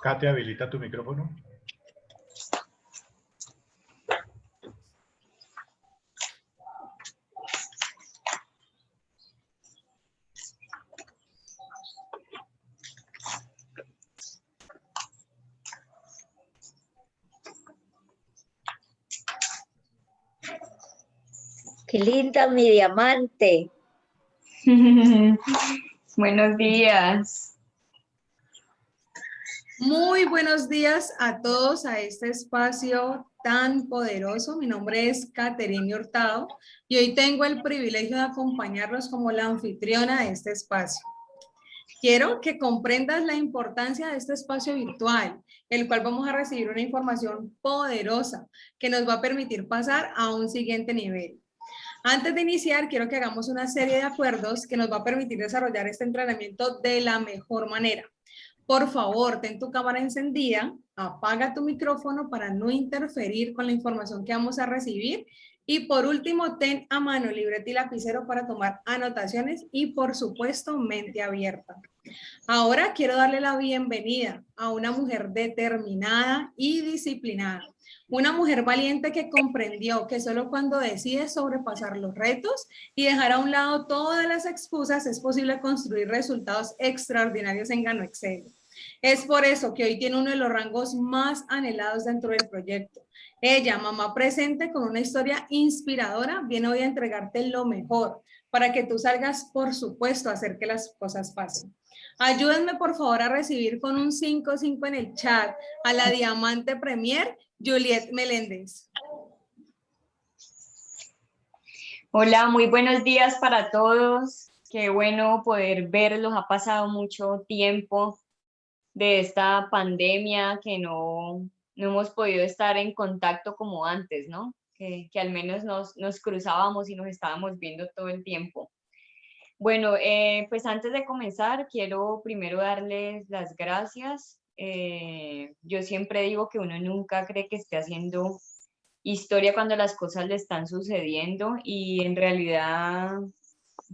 Kate, habilita tu micrófono. Qué linda mi diamante. Buenos días. Muy buenos días a todos a este espacio tan poderoso. Mi nombre es Caterine Hurtado y hoy tengo el privilegio de acompañarlos como la anfitriona de este espacio. Quiero que comprendas la importancia de este espacio virtual, el cual vamos a recibir una información poderosa que nos va a permitir pasar a un siguiente nivel. Antes de iniciar, quiero que hagamos una serie de acuerdos que nos va a permitir desarrollar este entrenamiento de la mejor manera. Por favor, ten tu cámara encendida, apaga tu micrófono para no interferir con la información que vamos a recibir. Y por último, ten a mano libreta y lapicero para tomar anotaciones y, por supuesto, mente abierta. Ahora quiero darle la bienvenida a una mujer determinada y disciplinada. Una mujer valiente que comprendió que solo cuando decide sobrepasar los retos y dejar a un lado todas las excusas es posible construir resultados extraordinarios en Gano Excel. Es por eso que hoy tiene uno de los rangos más anhelados dentro del proyecto. Ella, mamá presente con una historia inspiradora, viene hoy a entregarte lo mejor para que tú salgas, por supuesto, a hacer que las cosas pasen. Ayúdenme, por favor, a recibir con un 5-5 en el chat a la Diamante Premier, Juliet Meléndez. Hola, muy buenos días para todos. Qué bueno poder verlos. Ha pasado mucho tiempo de esta pandemia que no hemos podido estar en contacto como antes, ¿no? Que al menos nos cruzábamos y nos estábamos viendo todo el tiempo. Bueno, pues antes de comenzar, quiero primero darles las gracias. Yo siempre digo que uno nunca cree que esté haciendo historia cuando las cosas le están sucediendo y en realidad,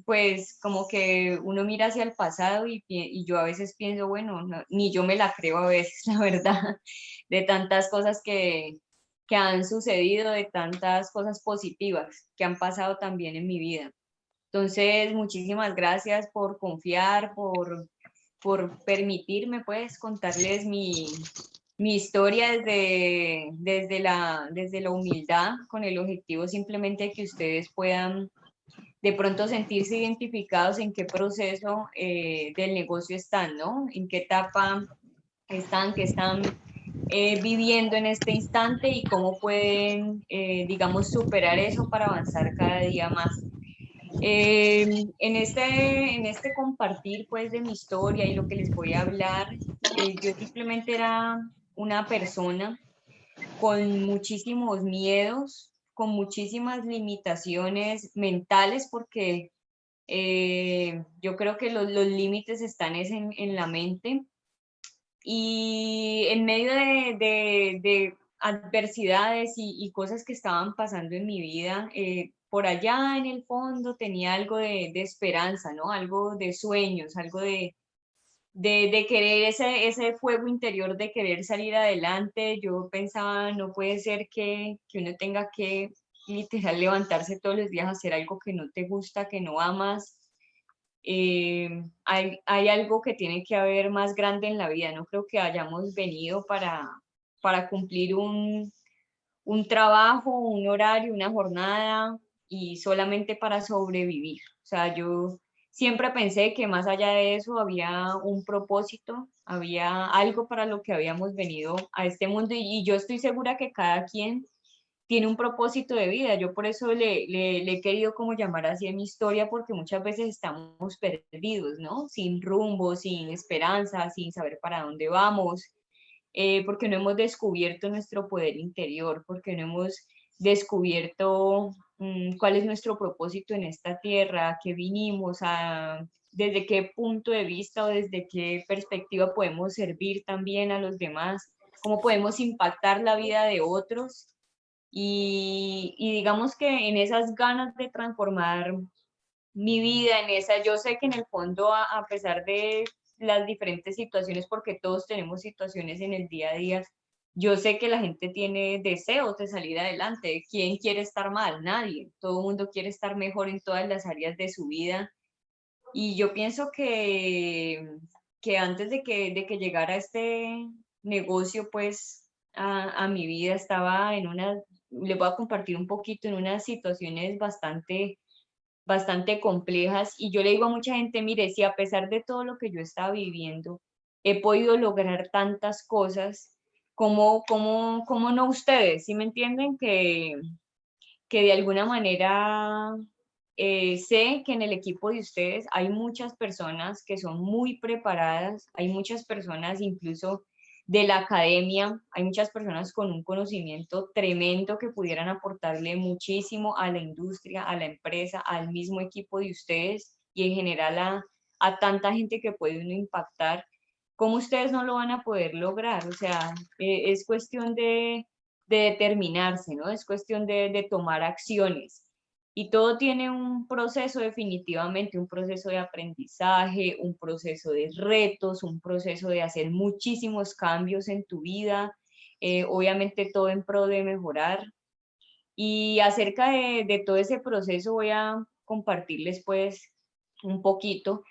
pues como que uno mira hacia el pasado y yo a veces pienso, bueno, ni yo me la creo a veces, la verdad, de tantas cosas que han sucedido, de tantas cosas positivas que han pasado también en mi vida. Entonces, muchísimas gracias por confiar, por permitirme, pues, contarles mi historia desde la humildad, con el objetivo simplemente que ustedes puedan de pronto sentirse identificados en qué proceso del negocio están, ¿no? En qué etapa están, qué están viviendo en este instante y cómo pueden, digamos, superar eso para avanzar cada día más. En este compartir pues de mi historia y lo que les voy a hablar, yo simplemente era una persona con muchísimos miedos, con muchísimas limitaciones mentales, porque yo creo que los límites están en la mente. Y en medio de adversidades y cosas que estaban pasando en mi vida, por allá en el fondo tenía algo de esperanza, ¿no? Algo de sueños, algo de querer ese fuego interior de querer salir adelante. Yo pensaba, no puede ser que uno tenga que literal levantarse todos los días a hacer algo que no te gusta, que no amas. Hay algo que tiene que haber más grande en la vida. No creo que hayamos venido para cumplir un trabajo, un horario, una jornada y solamente para sobrevivir. O sea, yo siempre pensé que más allá de eso había un propósito, había algo para lo que habíamos venido a este mundo y yo estoy segura que cada quien tiene un propósito de vida. Yo por eso le he querido como llamar así en mi historia, porque muchas veces estamos perdidos, ¿no? Sin rumbo, sin esperanza, sin saber para dónde vamos, porque no hemos descubierto nuestro poder interior, porque no hemos descubierto cuál es nuestro propósito en esta tierra, a qué vinimos, desde qué punto de vista o desde qué perspectiva podemos servir también a los demás, cómo podemos impactar la vida de otros. Y digamos que en esas ganas de transformar mi vida, yo sé que en el fondo, a pesar de las diferentes situaciones, porque todos tenemos situaciones en el día a día. Yo sé que la gente tiene deseos de salir adelante. ¿Quién quiere estar mal? Nadie. Todo el mundo quiere estar mejor en todas las áreas de su vida. Y yo pienso que antes de que llegara este negocio, pues, a mi vida, estaba en una, le voy a compartir un poquito, en unas situaciones bastante complejas. Y yo le digo a mucha gente, mire, si a pesar de todo lo que yo estaba viviendo, he podido lograr tantas cosas, ¿cómo no ustedes? ¿Sí me entienden? Que de alguna manera sé que en el equipo de ustedes hay muchas personas que son muy preparadas, hay muchas personas incluso de la academia, hay muchas personas con un conocimiento tremendo que pudieran aportarle muchísimo a la industria, a la empresa, al mismo equipo de ustedes y en general a tanta gente que puede uno impactar. ¿Cómo ustedes no lo van a poder lograr? O sea, es cuestión de determinarse, ¿no? Es cuestión de tomar acciones. Y todo tiene un proceso, definitivamente, un proceso de aprendizaje, un proceso de retos, un proceso de hacer muchísimos cambios en tu vida, obviamente todo en pro de mejorar. Y acerca de todo ese proceso voy a compartirles pues un poquito,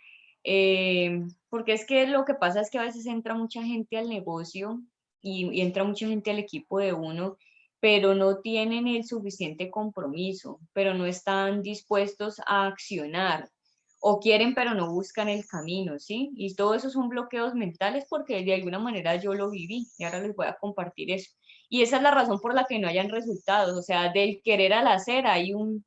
porque es que lo que pasa es que a veces entra mucha gente al negocio y entra mucha gente al equipo de uno, pero no tienen el suficiente compromiso, pero no están dispuestos a accionar, o quieren pero no buscan el camino, ¿sí? Y todo eso son bloqueos mentales porque de alguna manera yo lo viví y ahora les voy a compartir eso. Y esa es la razón por la que no hayan resultados, o sea, del querer al hacer hay un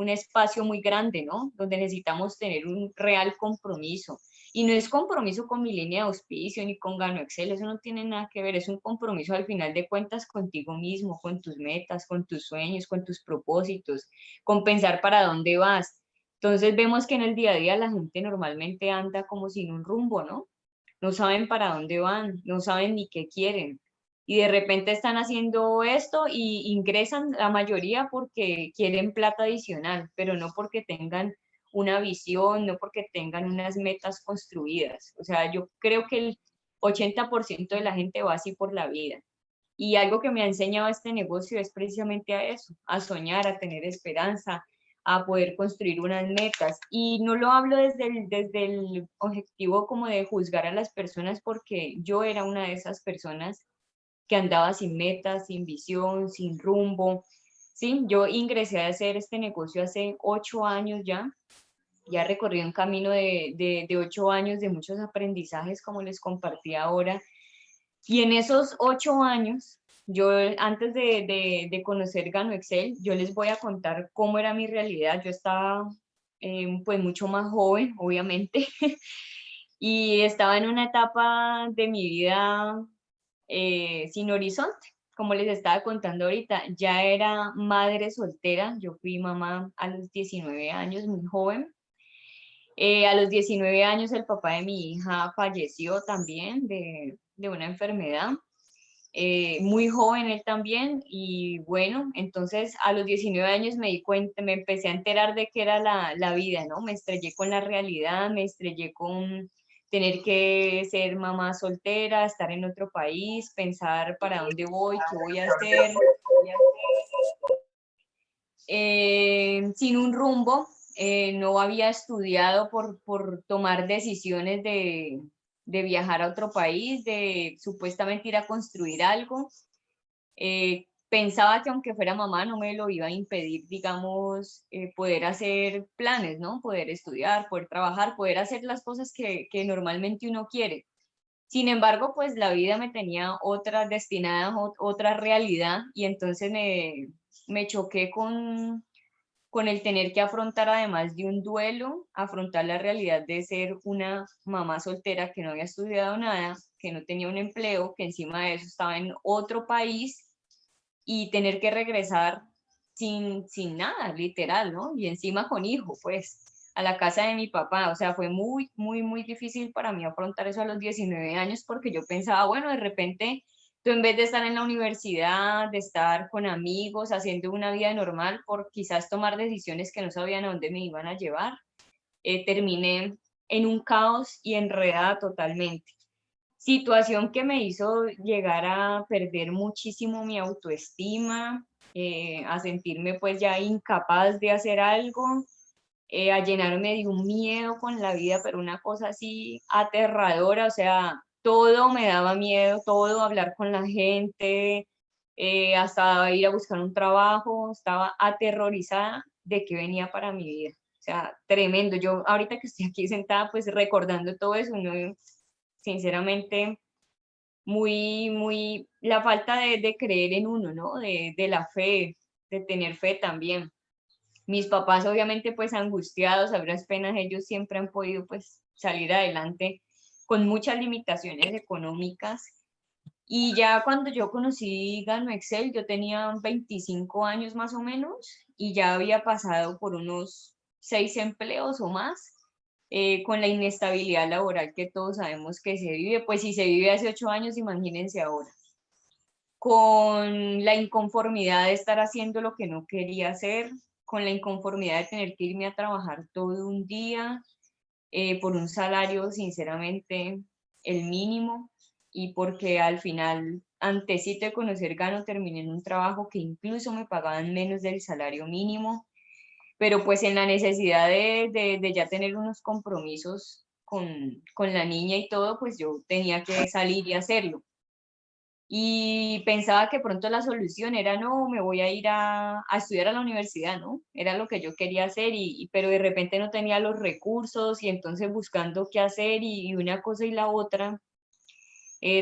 espacio muy grande, ¿no? Donde necesitamos tener un real compromiso. Y no es compromiso con mi línea de auspicio ni con Gano Excel, eso no tiene nada que ver, es un compromiso al final de cuentas contigo mismo, con tus metas, con tus sueños, con tus propósitos, con pensar para dónde vas. Entonces vemos que en el día a día la gente normalmente anda como sin un rumbo, ¿no? No saben para dónde van, no saben ni qué quieren. Y de repente están haciendo esto y ingresan la mayoría porque quieren plata adicional, pero no porque tengan una visión, no porque tengan unas metas construidas. O sea, yo creo que el 80% de la gente va así por la vida. Y algo que me ha enseñado este negocio es precisamente a eso, a soñar, a tener esperanza, a poder construir unas metas. Y no lo hablo desde el objetivo como de juzgar a las personas, porque yo era una de esas personas que andaba sin metas, sin visión, sin rumbo. Sí, yo ingresé a hacer este negocio hace 8 años ya recorrí un camino de 8 años de muchos aprendizajes, como les compartí ahora. Y en esos 8 años, yo antes de conocer Gano Excel, yo les voy a contar cómo era mi realidad. Yo estaba pues mucho más joven, obviamente, y estaba en una etapa de mi vida sin horizonte. Como les estaba contando ahorita, ya era madre soltera, yo fui mamá a los 19 años, muy joven. A los 19 años el papá de mi hija falleció también de una enfermedad. Muy joven él también, y bueno, entonces a los 19 años me di cuenta, me empecé a enterar de qué era la vida, ¿no? Me estrellé con la realidad, me estrellé con tener que ser mamá soltera, estar en otro país, pensar para dónde voy, qué voy a hacer, sin un rumbo. No había estudiado por tomar decisiones de viajar a otro país, de supuestamente ir a construir algo. Pensaba que aunque fuera mamá no me lo iba a impedir, digamos, poder hacer planes, ¿no? Poder estudiar, poder trabajar, poder hacer las cosas que normalmente uno quiere. Sin embargo, pues la vida me tenía otra destinada, otra realidad, y entonces me choqué con el tener que afrontar, además de un duelo, afrontar la realidad de ser una mamá soltera que no había estudiado nada, que no tenía un empleo, que encima de eso estaba en otro país, y tener que regresar sin nada, literal, ¿no? Y encima con hijo, pues, a la casa de mi papá. O sea, fue muy, muy, muy difícil para mí afrontar eso a los 19 años, porque yo pensaba, bueno, de repente tú, en vez de estar en la universidad, de estar con amigos, haciendo una vida normal, por quizás tomar decisiones que no sabían a dónde me iban a llevar, terminé en un caos y enredada totalmente. Situación que me hizo llegar a perder muchísimo mi autoestima, a sentirme pues ya incapaz de hacer algo, a llenarme de un miedo con la vida, pero una cosa así aterradora, o sea, todo me daba miedo, todo, hablar con la gente, hasta ir a buscar un trabajo, estaba aterrorizada de qué venía para mi vida. O sea, tremendo. Yo ahorita que estoy aquí sentada, pues recordando todo eso, no, sinceramente, la falta de creer en uno, ¿no? De la fe, de tener fe también. Mis papás obviamente pues angustiados, a duras penas ellos siempre han podido pues salir adelante con muchas limitaciones económicas. Y ya cuando yo conocí Gano Excel, yo tenía 25 años más o menos y ya había pasado por unos 6 empleos o más, con la inestabilidad laboral que todos sabemos que se vive. Pues si se vive hace 8 años, imagínense ahora, con la inconformidad de estar haciendo lo que no quería hacer, con la inconformidad de tener que irme a trabajar todo un día, por un salario, sinceramente, el mínimo, y porque al final, antesito de conocer Gano, terminé en un trabajo que incluso me pagaban menos del salario mínimo, pero pues en la necesidad de ya tener unos compromisos con la niña y todo, pues yo tenía que salir y hacerlo. Y pensaba que pronto la solución era, no, me voy a ir a estudiar a la universidad, ¿no? Era lo que yo quería hacer, pero de repente no tenía los recursos y entonces buscando qué hacer y una cosa y la otra,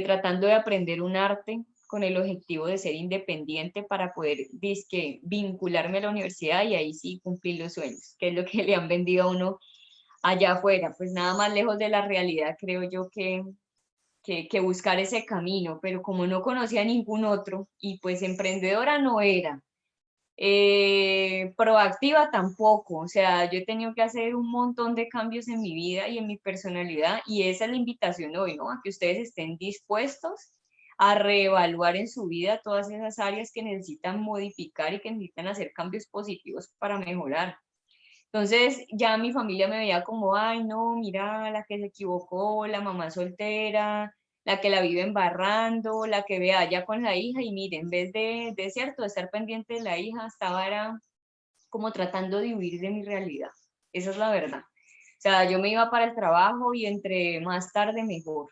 tratando de aprender un arte con el objetivo de ser independiente para poder, dizque, vincularme a la universidad y ahí sí cumplir los sueños, que es lo que le han vendido a uno allá afuera. Pues nada más lejos de la realidad, creo yo que buscar ese camino, pero como no conocía ningún otro y pues emprendedora no era, proactiva tampoco, o sea, yo he tenido que hacer un montón de cambios en mi vida y en mi personalidad y esa es la invitación hoy, ¿no? A que ustedes estén dispuestos a reevaluar en su vida todas esas áreas que necesitan modificar y que necesitan hacer cambios positivos para mejorar. Entonces ya mi familia me veía como, ay, no, mira, la que se equivocó, la mamá soltera, la que la vive embarrando, la que ve allá con la hija, y mire, en vez de cierto, de estar pendiente de la hija, estaba era como tratando de huir de mi realidad. Esa es la verdad. O sea, yo me iba para el trabajo y entre más tarde mejor.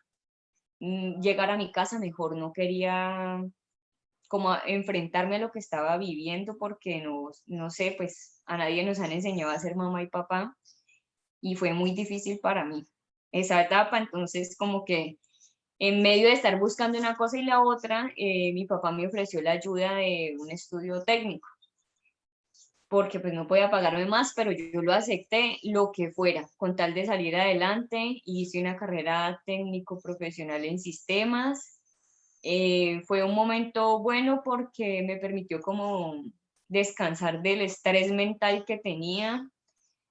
Llegar a mi casa mejor, no quería como a enfrentarme a lo que estaba viviendo porque no sé, pues a nadie nos han enseñado a ser mamá y papá y fue muy difícil para mí esa etapa. Entonces como que en medio de estar buscando una cosa y la otra, mi papá me ofreció la ayuda de un estudio técnico porque pues no podía pagarme más, pero yo lo acepté lo que fuera, con tal de salir adelante. Hice una carrera técnico profesional en sistemas. Fue un momento bueno porque me permitió como descansar del estrés mental que tenía,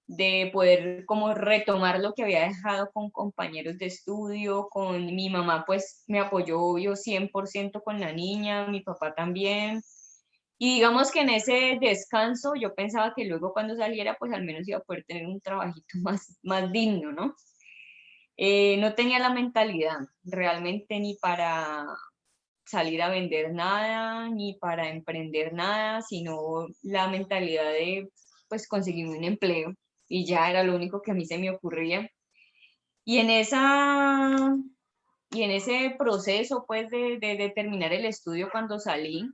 de poder como retomar lo que había dejado con compañeros de estudio, con mi mamá pues me apoyó yo 100% con la niña, mi papá también. Y digamos que en ese descanso yo pensaba que luego cuando saliera pues al menos iba a poder tener un trabajito más digno, ¿no? No tenía la mentalidad realmente ni para salir a vender nada, ni para emprender nada, sino la mentalidad de pues conseguirme un empleo y ya era lo único que a mí se me ocurría. Y en ese proceso pues de terminar el estudio cuando salí,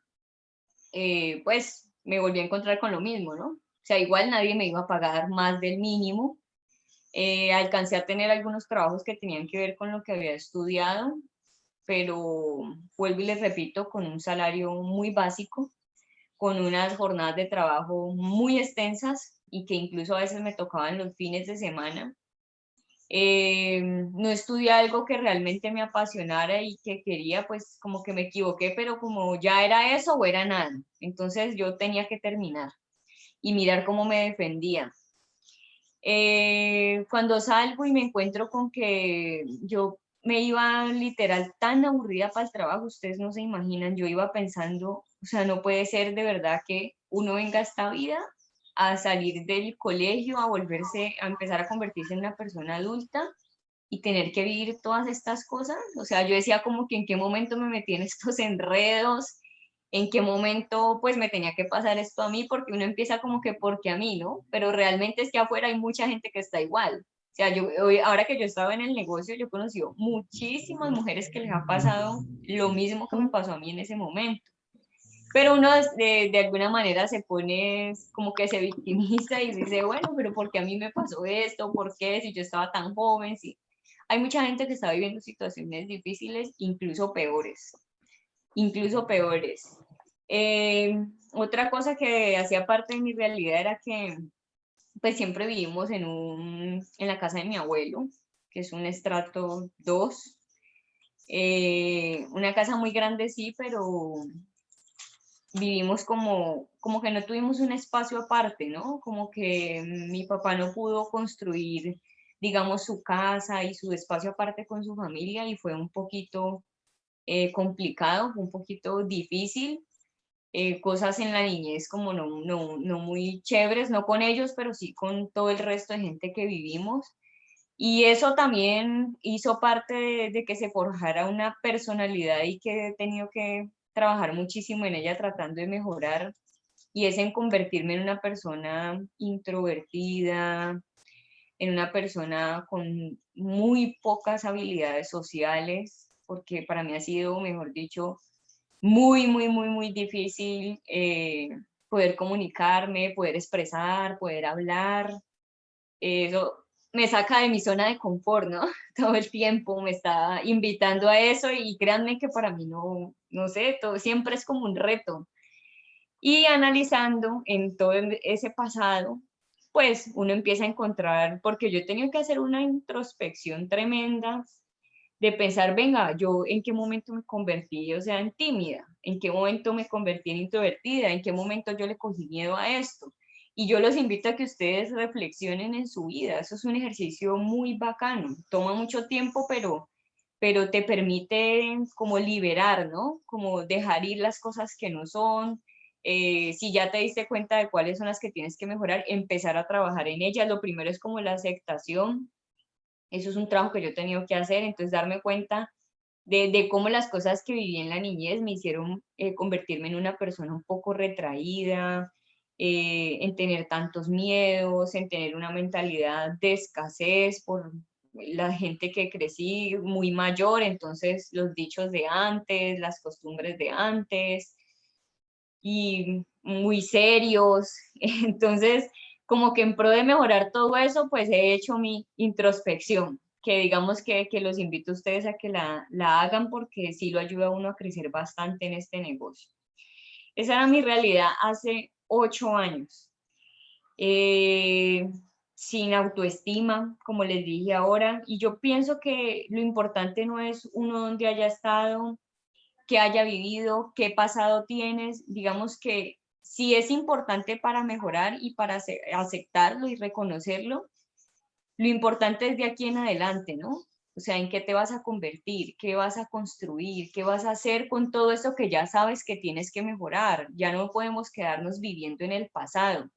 pues me volví a encontrar con lo mismo, ¿no? O sea, igual nadie me iba a pagar más del mínimo. Alcancé a tener algunos trabajos que tenían que ver con lo que había estudiado, pero vuelvo y les repito, con un salario muy básico, con unas jornadas de trabajo muy extensas y que incluso a veces me tocaban los fines de semana. No estudié algo que realmente me apasionara y que quería, pues como que me equivoqué, pero como ya era eso o era nada. Entonces yo tenía que terminar y mirar cómo me defendía. Cuando salgo y me encuentro con que yo me iba literal tan aburrida para el trabajo, ustedes no se imaginan, yo iba pensando, o sea, no puede ser de verdad que uno venga a esta vida a salir del colegio, a empezar a convertirse en una persona adulta y tener que vivir todas estas cosas. O sea, yo decía como que en qué momento me metí en estos enredos, en qué momento pues me tenía que pasar esto a mí, porque uno empieza como que porque a mí, ¿no? Pero realmente es que afuera hay mucha gente que está igual. O sea, ahora que yo estaba en el negocio, yo he conocido muchísimas mujeres que les ha pasado lo mismo que me pasó a mí en ese momento. Pero uno de alguna manera se pone como que se victimiza y dice, bueno, pero ¿por qué a mí me pasó esto? ¿Por qué si yo estaba tan joven? Sí. Hay mucha gente que está viviendo situaciones difíciles, incluso peores, incluso peores. Otra cosa que hacía parte de mi realidad era que pues siempre vivimos en la casa de mi abuelo, que es un estrato 2, una casa muy grande sí, pero vivimos como que no tuvimos un espacio aparte, ¿no? Como que mi papá no pudo construir, digamos, su casa y su espacio aparte con su familia y fue un poquito complicado, un poquito difícil. Cosas en la niñez como no muy chéveres, no con ellos, pero sí con todo el resto de gente que vivimos. Y eso también hizo parte de que se forjara una personalidad y que he tenido que trabajar muchísimo en ella tratando de mejorar, y es en convertirme en una persona introvertida, en una persona con muy pocas habilidades sociales, porque para mí ha sido, mejor dicho, muy difícil poder comunicarme, poder expresar, poder hablar. Eso me saca de mi zona de confort, ¿no? Todo el tiempo me está invitando a eso y créanme que para mí no sé, todo siempre es como un reto. Y analizando en todo ese pasado, pues uno empieza a encontrar, porque yo he tenido que hacer una introspección tremenda de pensar, venga, yo en qué momento me convertí, o sea, en tímida, en qué momento me convertí en introvertida, en qué momento yo le cogí miedo a esto. Y yo los invito a que ustedes reflexionen en su vida. Eso es un ejercicio muy bacano. Toma mucho tiempo, pero te permite como liberar, ¿no? Como dejar ir las cosas que no son. Si ya te diste cuenta de cuáles son las que tienes que mejorar, empezar a trabajar en ellas. Lo primero es como la aceptación. Eso es un trabajo que yo he tenido que hacer, entonces darme cuenta de cómo las cosas que viví en la niñez me hicieron convertirme en una persona un poco retraída, en tener tantos miedos, en tener una mentalidad de escasez por la gente que crecí muy mayor, entonces los dichos de antes, las costumbres de antes y muy serios. Entonces, como que en pro de mejorar todo eso, pues he hecho mi introspección, que digamos que los invito a ustedes a que la hagan porque sí lo ayuda a uno a crecer bastante en este negocio. Esa era mi realidad hace 8 años. Sin autoestima, como les dije ahora, y yo pienso que lo importante no es uno donde haya estado, que haya vivido, qué pasado tienes, digamos que sí es importante para mejorar y para aceptarlo y reconocerlo, lo importante es de aquí en adelante, ¿no? O sea, en qué te vas a convertir, qué vas a construir, qué vas a hacer con todo esto que ya sabes que tienes que mejorar. Ya no podemos quedarnos viviendo en el pasado.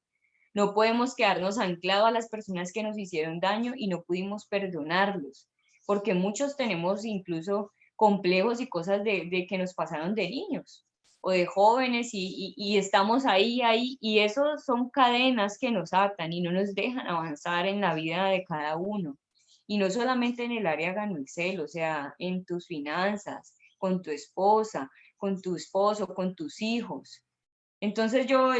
No podemos quedarnos anclados a las personas que nos hicieron daño y no pudimos perdonarlos, porque muchos tenemos incluso complejos y cosas de que nos pasaron de niños o de jóvenes y estamos ahí, y eso son cadenas que nos atan y no nos dejan avanzar en la vida de cada uno. Y no solamente en el área gano Excel, o sea, en tus finanzas, con tu esposa, con tu esposo, con tus hijos. Entonces yo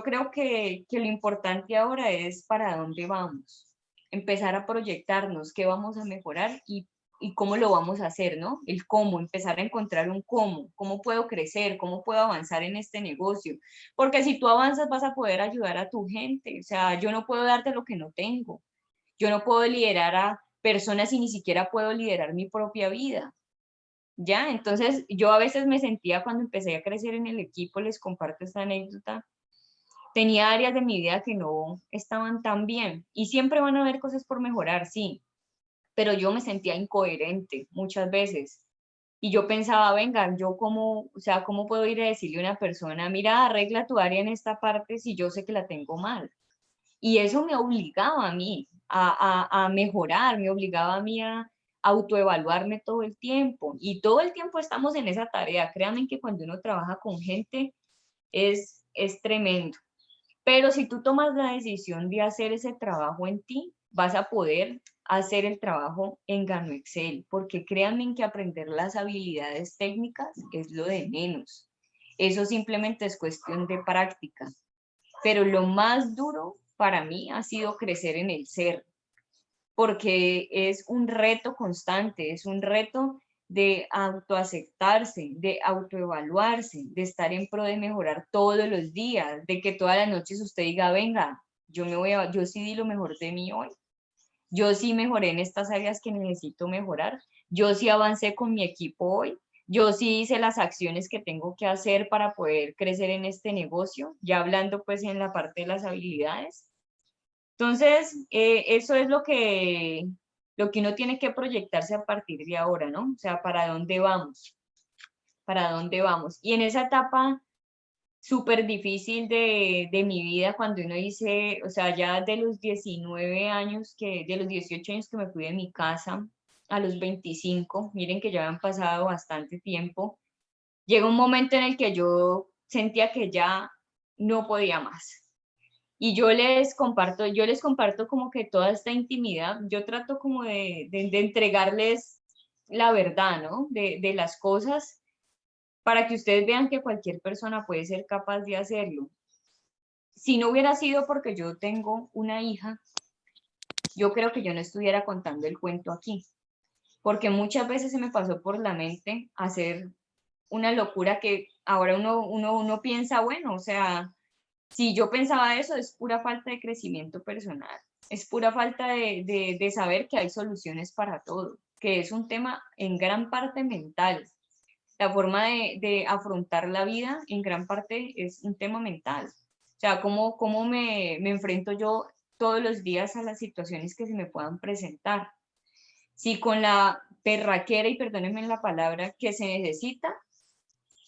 creo que lo importante ahora es para dónde vamos, empezar a proyectarnos, qué vamos a mejorar y cómo lo vamos a hacer, ¿no? El cómo, empezar a encontrar un cómo puedo crecer, cómo puedo avanzar en este negocio. Porque si tú avanzas vas a poder ayudar a tu gente, o sea, yo no puedo darte lo que no tengo, yo no puedo liderar a personas y ni siquiera puedo liderar mi propia vida. Ya, entonces yo a veces me sentía cuando empecé a crecer en el equipo, les comparto esta anécdota, tenía áreas de mi vida que no estaban tan bien y siempre van a haber cosas por mejorar, sí, pero yo me sentía incoherente muchas veces. Y yo pensaba, venga, yo cómo, o sea, ¿cómo puedo ir a decirle a una persona, mira, arregla tu área en esta parte si yo sé que la tengo mal? Y eso me obligaba a mí a mejorar, me obligaba a mí a autoevaluarme todo el tiempo. Y todo el tiempo estamos en esa tarea. Créanme que cuando uno trabaja con gente es tremendo. Pero si tú tomas la decisión de hacer ese trabajo en ti, vas a poder hacer el trabajo en Gano Excel, porque créanme que aprender las habilidades técnicas es lo de menos. Eso simplemente es cuestión de práctica. Pero lo más duro para mí ha sido crecer en el ser, porque es un reto constante, es un reto de autoaceptarse, de autoevaluarse, de estar en pro de mejorar todos los días, de que todas las noches usted diga, venga, yo sí di lo mejor de mí hoy, yo sí mejoré en estas áreas que necesito mejorar, yo sí avancé con mi equipo hoy, yo sí hice las acciones que tengo que hacer para poder crecer en este negocio, ya hablando pues en la parte de las habilidades. Entonces, eso es lo que uno tiene que proyectarse a partir de ahora, ¿no? O sea, ¿para dónde vamos? ¿Para dónde vamos? Y en esa etapa súper difícil de mi vida, cuando uno dice, o sea, ya de los 19 años, de los 18 años que me fui de mi casa, a los 25, miren que ya han pasado bastante tiempo, llega un momento en el que yo sentía que ya no podía más. Y yo les comparto como que toda esta intimidad, yo trato como de entregarles la verdad, ¿no? De las cosas para que ustedes vean que cualquier persona puede ser capaz de hacerlo. Si no hubiera sido porque yo tengo una hija, yo creo que yo no estuviera contando el cuento aquí, porque muchas veces se me pasó por la mente hacer una locura que ahora uno piensa, bueno, o sea, si yo pensaba eso, es pura falta de crecimiento personal, es pura falta de saber que hay soluciones para todo, que es un tema en gran parte mental. La forma de afrontar la vida en gran parte es un tema mental. O sea, cómo me enfrento yo todos los días a las situaciones que se me puedan presentar. Si con la perraquera, y perdónenme la palabra, que se necesita,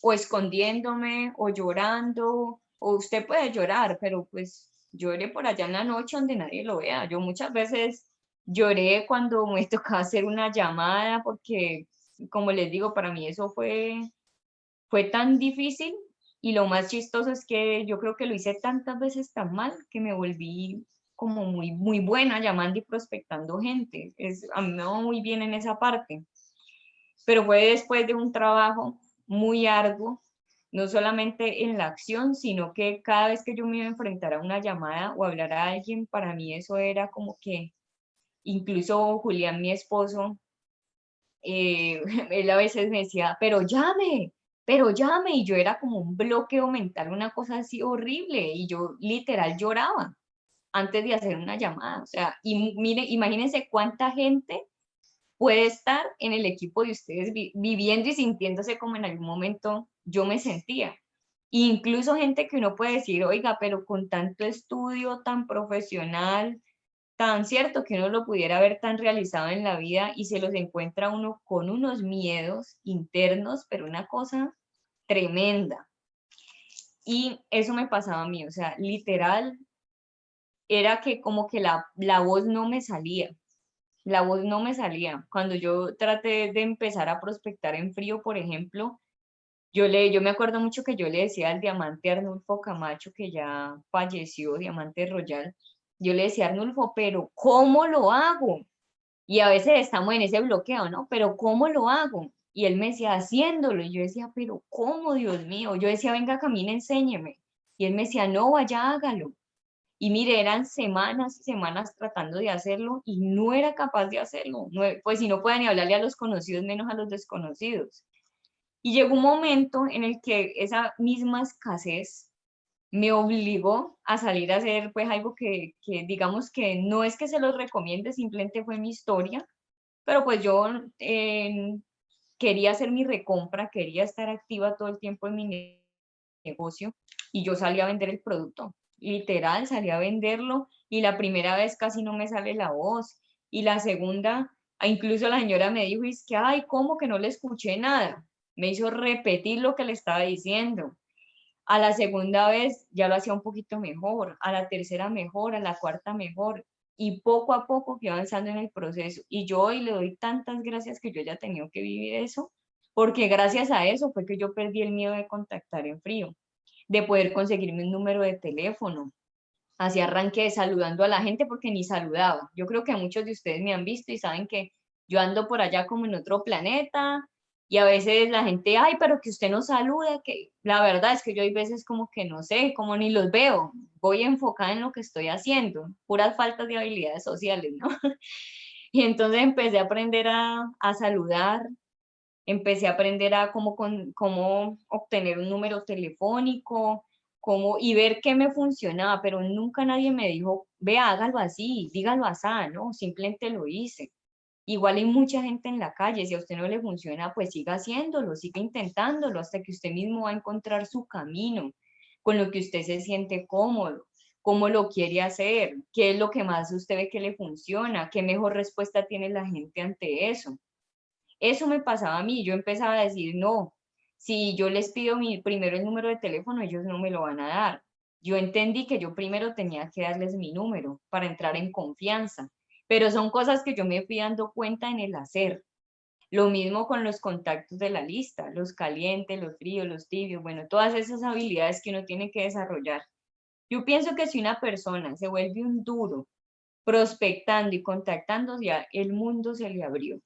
o escondiéndome, o llorando, o usted puede llorar, pero pues llore por allá en la noche donde nadie lo vea. Yo muchas veces lloré cuando me tocaba hacer una llamada, porque, como les digo, para mí eso fue tan difícil, y lo más chistoso es que yo creo que lo hice tantas veces tan mal que me volví como muy buena llamando y prospectando gente. A mí me va muy bien en esa parte, pero fue después de un trabajo muy arduo, no solamente en la acción, sino que cada vez que yo me iba a enfrentar a una llamada o hablar a alguien, para mí eso era como que, incluso Julián, mi esposo, él a veces me decía, pero llame, y yo era como un bloqueo mental, una cosa así horrible, y yo literal lloraba antes de hacer una llamada, o sea, y mire, imagínense cuánta gente puede estar en el equipo de ustedes viviendo y sintiéndose como en algún momento yo me sentía. Incluso gente que uno puede decir, oiga, pero con tanto estudio tan profesional, tan cierto que uno lo pudiera ver tan realizado en la vida, y se los encuentra uno con unos miedos internos, pero una cosa tremenda. Y eso me pasaba a mí, o sea, literal, era que como que la voz no me salía. La voz no me salía. Cuando yo traté de empezar a prospectar en frío, por ejemplo, yo me acuerdo mucho que yo le decía al Diamante Arnulfo Camacho, que ya falleció, Diamante Royal, yo le decía, Arnulfo, pero ¿cómo lo hago? Y a veces estamos en ese bloqueo, ¿no? Pero ¿cómo lo hago? Y él me decía, haciéndolo. Y yo decía, pero ¿cómo, Dios mío? Yo decía, venga, camine, enséñeme. Y él me decía, no, vaya, hágalo. Y mire, eran semanas y semanas tratando de hacerlo y no era capaz de hacerlo. No, pues si no puede ni hablarle a los conocidos, menos a los desconocidos. Y llegó un momento en el que esa misma escasez me obligó a salir a hacer pues algo que digamos que no es que se los recomiende, simplemente fue mi historia, pero pues yo quería hacer mi recompra, quería estar activa todo el tiempo en mi negocio, y yo salí a vender el producto, literal, salí a venderlo, y la primera vez casi no me sale la voz, y la segunda Incluso la señora me dijo, es que, ay, ¿cómo que no le escuché nada? Me hizo repetir lo que le estaba diciendo. A la segunda vez ya lo hacía un poquito mejor, a la tercera mejor, a la cuarta mejor. Y poco a poco fui avanzando en el proceso. Y yo hoy le doy tantas gracias que yo haya tenido que vivir eso, porque gracias a eso fue que yo perdí el miedo de contactar en frío, de poder conseguirme un número de teléfono. Así arranqué saludando a la gente porque ni saludaba. Yo creo que muchos de ustedes me han visto y saben que yo ando por allá como en otro planeta y a veces la gente, ay, pero que usted no saluda, que la verdad es que yo hay veces como que no sé, como ni los veo, voy enfocada en lo que estoy haciendo, puras faltas de habilidades sociales, ¿no? Y entonces empecé a aprender a saludar, empecé a aprender a cómo obtener un número telefónico, y ver qué me funcionaba, pero nunca nadie me dijo, vea, hágalo así, dígalo así, ¿no? Simplemente lo hice. Igual hay mucha gente en la calle, si a usted no le funciona, pues siga haciéndolo, siga intentándolo hasta que usted mismo va a encontrar su camino, con lo que usted se siente cómodo, cómo lo quiere hacer, qué es lo que más usted ve que le funciona, qué mejor respuesta tiene la gente ante eso. Eso me pasaba a mí, yo empezaba a decir, no, si yo les pido primero el número de teléfono, ellos no me lo van a dar. Yo entendí que yo primero tenía que darles mi número para entrar en confianza, pero son cosas que yo me fui dando cuenta en el hacer. Lo mismo con los contactos de la lista, los calientes, los fríos, los tibios, bueno, todas esas habilidades que uno tiene que desarrollar. Yo pienso que si una persona se vuelve un duro prospectando y contactando, ya el mundo se le abrió,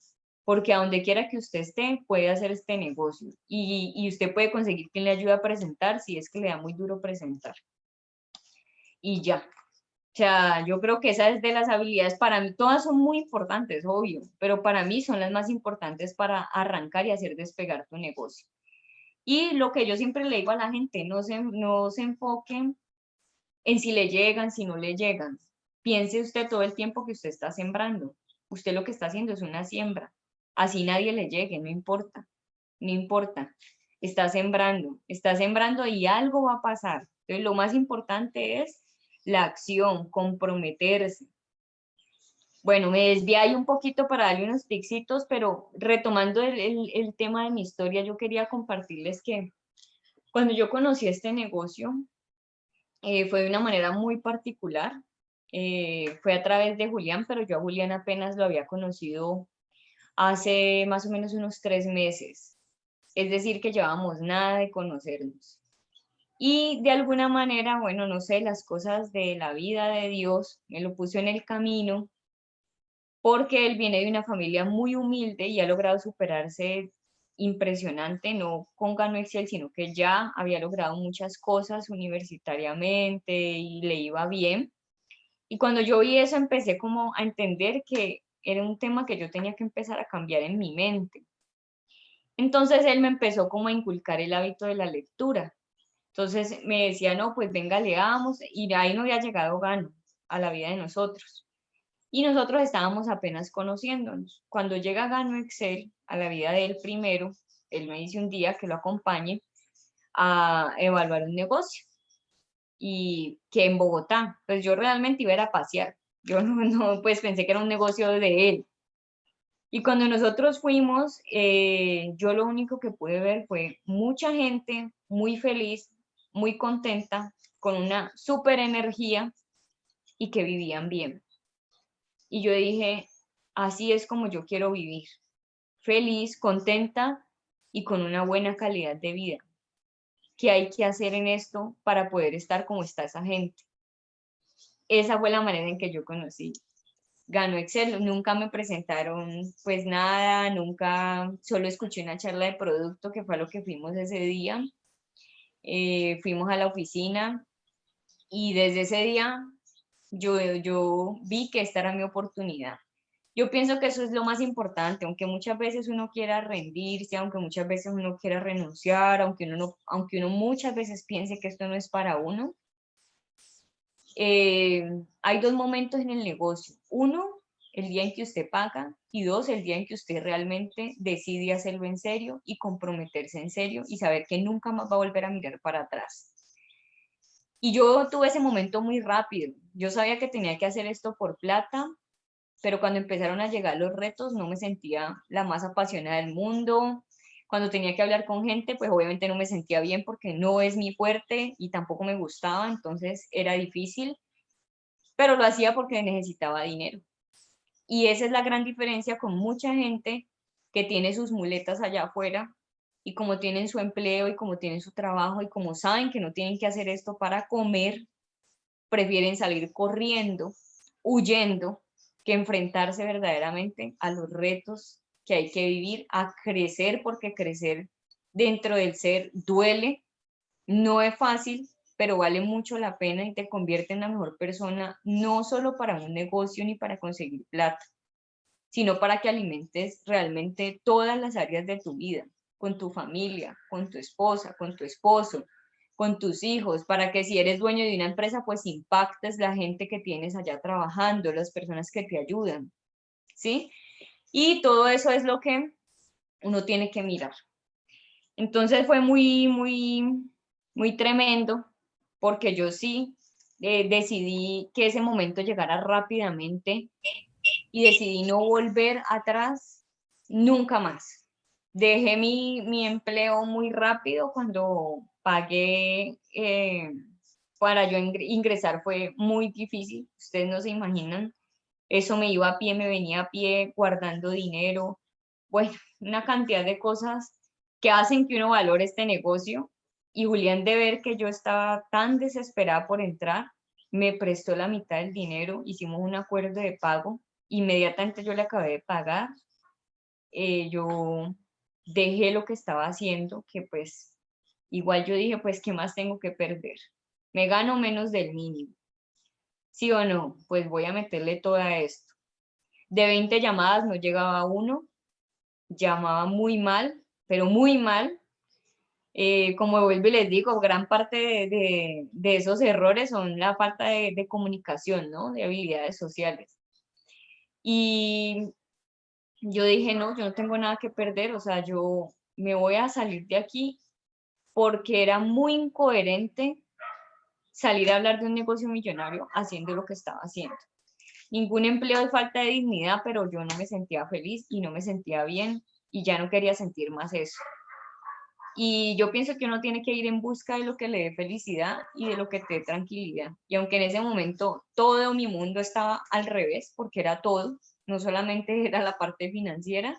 porque a donde quiera que usted esté, puede hacer este negocio y usted puede conseguir quien le ayude a presentar si es que le da muy duro presentar. Y ya. O sea, yo creo que esa es de las habilidades, para mí todas son muy importantes, obvio, pero para mí son las más importantes para arrancar y hacer despegar tu negocio. Y lo que yo siempre le digo a la gente, no se enfoquen en si le llegan, si no le llegan. Piense usted todo el tiempo que usted está sembrando. Usted lo que está haciendo es una siembra. Así nadie le llegue, no importa, no importa. Está sembrando y algo va a pasar. Entonces, lo más importante es la acción, comprometerse. Bueno, me desvié ahí un poquito para darle unos tipsitos, pero retomando el tema de mi historia, yo quería compartirles que cuando yo conocí este negocio, fue de una manera muy particular. Fue a través de Julián, pero yo a Julián apenas lo había conocido hace más o menos unos 3 meses. Es decir, que llevábamos nada de conocernos. Y de alguna manera, bueno, no sé, las cosas de la vida de Dios me lo puso en el camino porque él viene de una familia muy humilde y ha logrado superarse impresionante, no con Gano Excel, sino que ya había logrado muchas cosas universitariamente y le iba bien. Y cuando yo vi eso, empecé como a entender que era un tema que yo tenía que empezar a cambiar en mi mente. Entonces él me empezó como a inculcar el hábito de la lectura. Entonces me decía, no, pues venga, leamos, y de ahí no había llegado Gano a la vida de nosotros. Y nosotros estábamos apenas conociéndonos. Cuando llega Gano Excel a la vida de él primero, él me dice un día que lo acompañe a evaluar un negocio y que en Bogotá, pues yo realmente iba a ir a pasear. Yo pues pensé que era un negocio de él. Y cuando nosotros fuimos, yo lo único que pude ver fue mucha gente muy feliz, muy contenta, con una súper energía y que vivían bien. Y yo dije, así es como yo quiero vivir, feliz, contenta y con una buena calidad de vida. ¿Qué hay que hacer en esto para poder estar como está esa gente? Esa fue la manera en que yo conocí Gano Excel. Nunca me presentaron pues nada, nunca, solo escuché una charla de producto que fue a lo que fuimos ese día. Fuimos a la oficina y desde ese día yo vi que esta era mi oportunidad. Yo pienso que eso es lo más importante, aunque muchas veces uno quiera rendirse, aunque muchas veces uno quiera renunciar, aunque uno muchas veces piense que esto no es para uno. Hay dos momentos en el negocio. Uno, el día en que usted paga, y dos, el día en que usted realmente decide hacerlo en serio y comprometerse en serio y saber que nunca más va a volver a mirar para atrás. Y yo tuve ese momento muy rápido. Yo sabía que tenía que hacer esto por plata pero cuando empezaron a llegar los retos no me sentía la más apasionada del mundo. Cuando tenía que hablar con gente, pues obviamente no me sentía bien porque no es mi fuerte y tampoco me gustaba, entonces era difícil, pero lo hacía porque necesitaba dinero. Y esa es la gran diferencia con mucha gente que tiene sus muletas allá afuera y como tienen su empleo y como tienen su trabajo y como saben que no tienen que hacer esto para comer, prefieren salir corriendo, huyendo, que enfrentarse verdaderamente a los retos que hay que vivir, a crecer, porque crecer dentro del ser duele, no es fácil, pero vale mucho la pena y te convierte en la mejor persona, no solo para un negocio ni para conseguir plata, sino para que alimentes realmente todas las áreas de tu vida, con tu familia, con tu esposa, con tu esposo, con tus hijos, para que si eres dueño de una empresa, pues impactes la gente que tienes allá trabajando, las personas que te ayudan, ¿sí? Y todo eso es lo que uno tiene que mirar. Entonces fue muy tremendo, porque yo sí decidí que ese momento llegara rápidamente y decidí no volver atrás nunca más. Dejé mi empleo muy rápido cuando pagué, para yo ingresar fue muy difícil, ustedes no se imaginan, eso me iba a pie, me venía a pie guardando dinero, bueno, una cantidad de cosas que hacen que uno valore este negocio. Y Julián, de ver que yo estaba tan desesperada por entrar, me prestó la mitad del dinero, hicimos un acuerdo de pago, inmediatamente yo le acabé de pagar, yo dejé lo que estaba haciendo, que pues igual yo dije, pues, ¿qué más tengo que perder? Me gano menos del mínimo, ¿sí o no? Pues voy a meterle toda esto. De 20 llamadas no llegaba uno, llamaba muy mal, pero muy mal. Como vuelvo y les digo, gran parte de esos errores son la falta de comunicación, ¿no? De habilidades sociales. Y yo dije, no, yo no tengo nada que perder, o sea, yo me voy a salir de aquí porque era muy incoherente salir a hablar de un negocio millonario haciendo lo que estaba haciendo. Ningún empleo es falta de dignidad, pero yo no me sentía feliz y no me sentía bien y ya no quería sentir más eso. Y yo pienso que uno tiene que ir en busca de lo que le dé felicidad y de lo que te dé tranquilidad. Y aunque en ese momento todo mi mundo estaba al revés, porque era todo, no solamente era la parte financiera,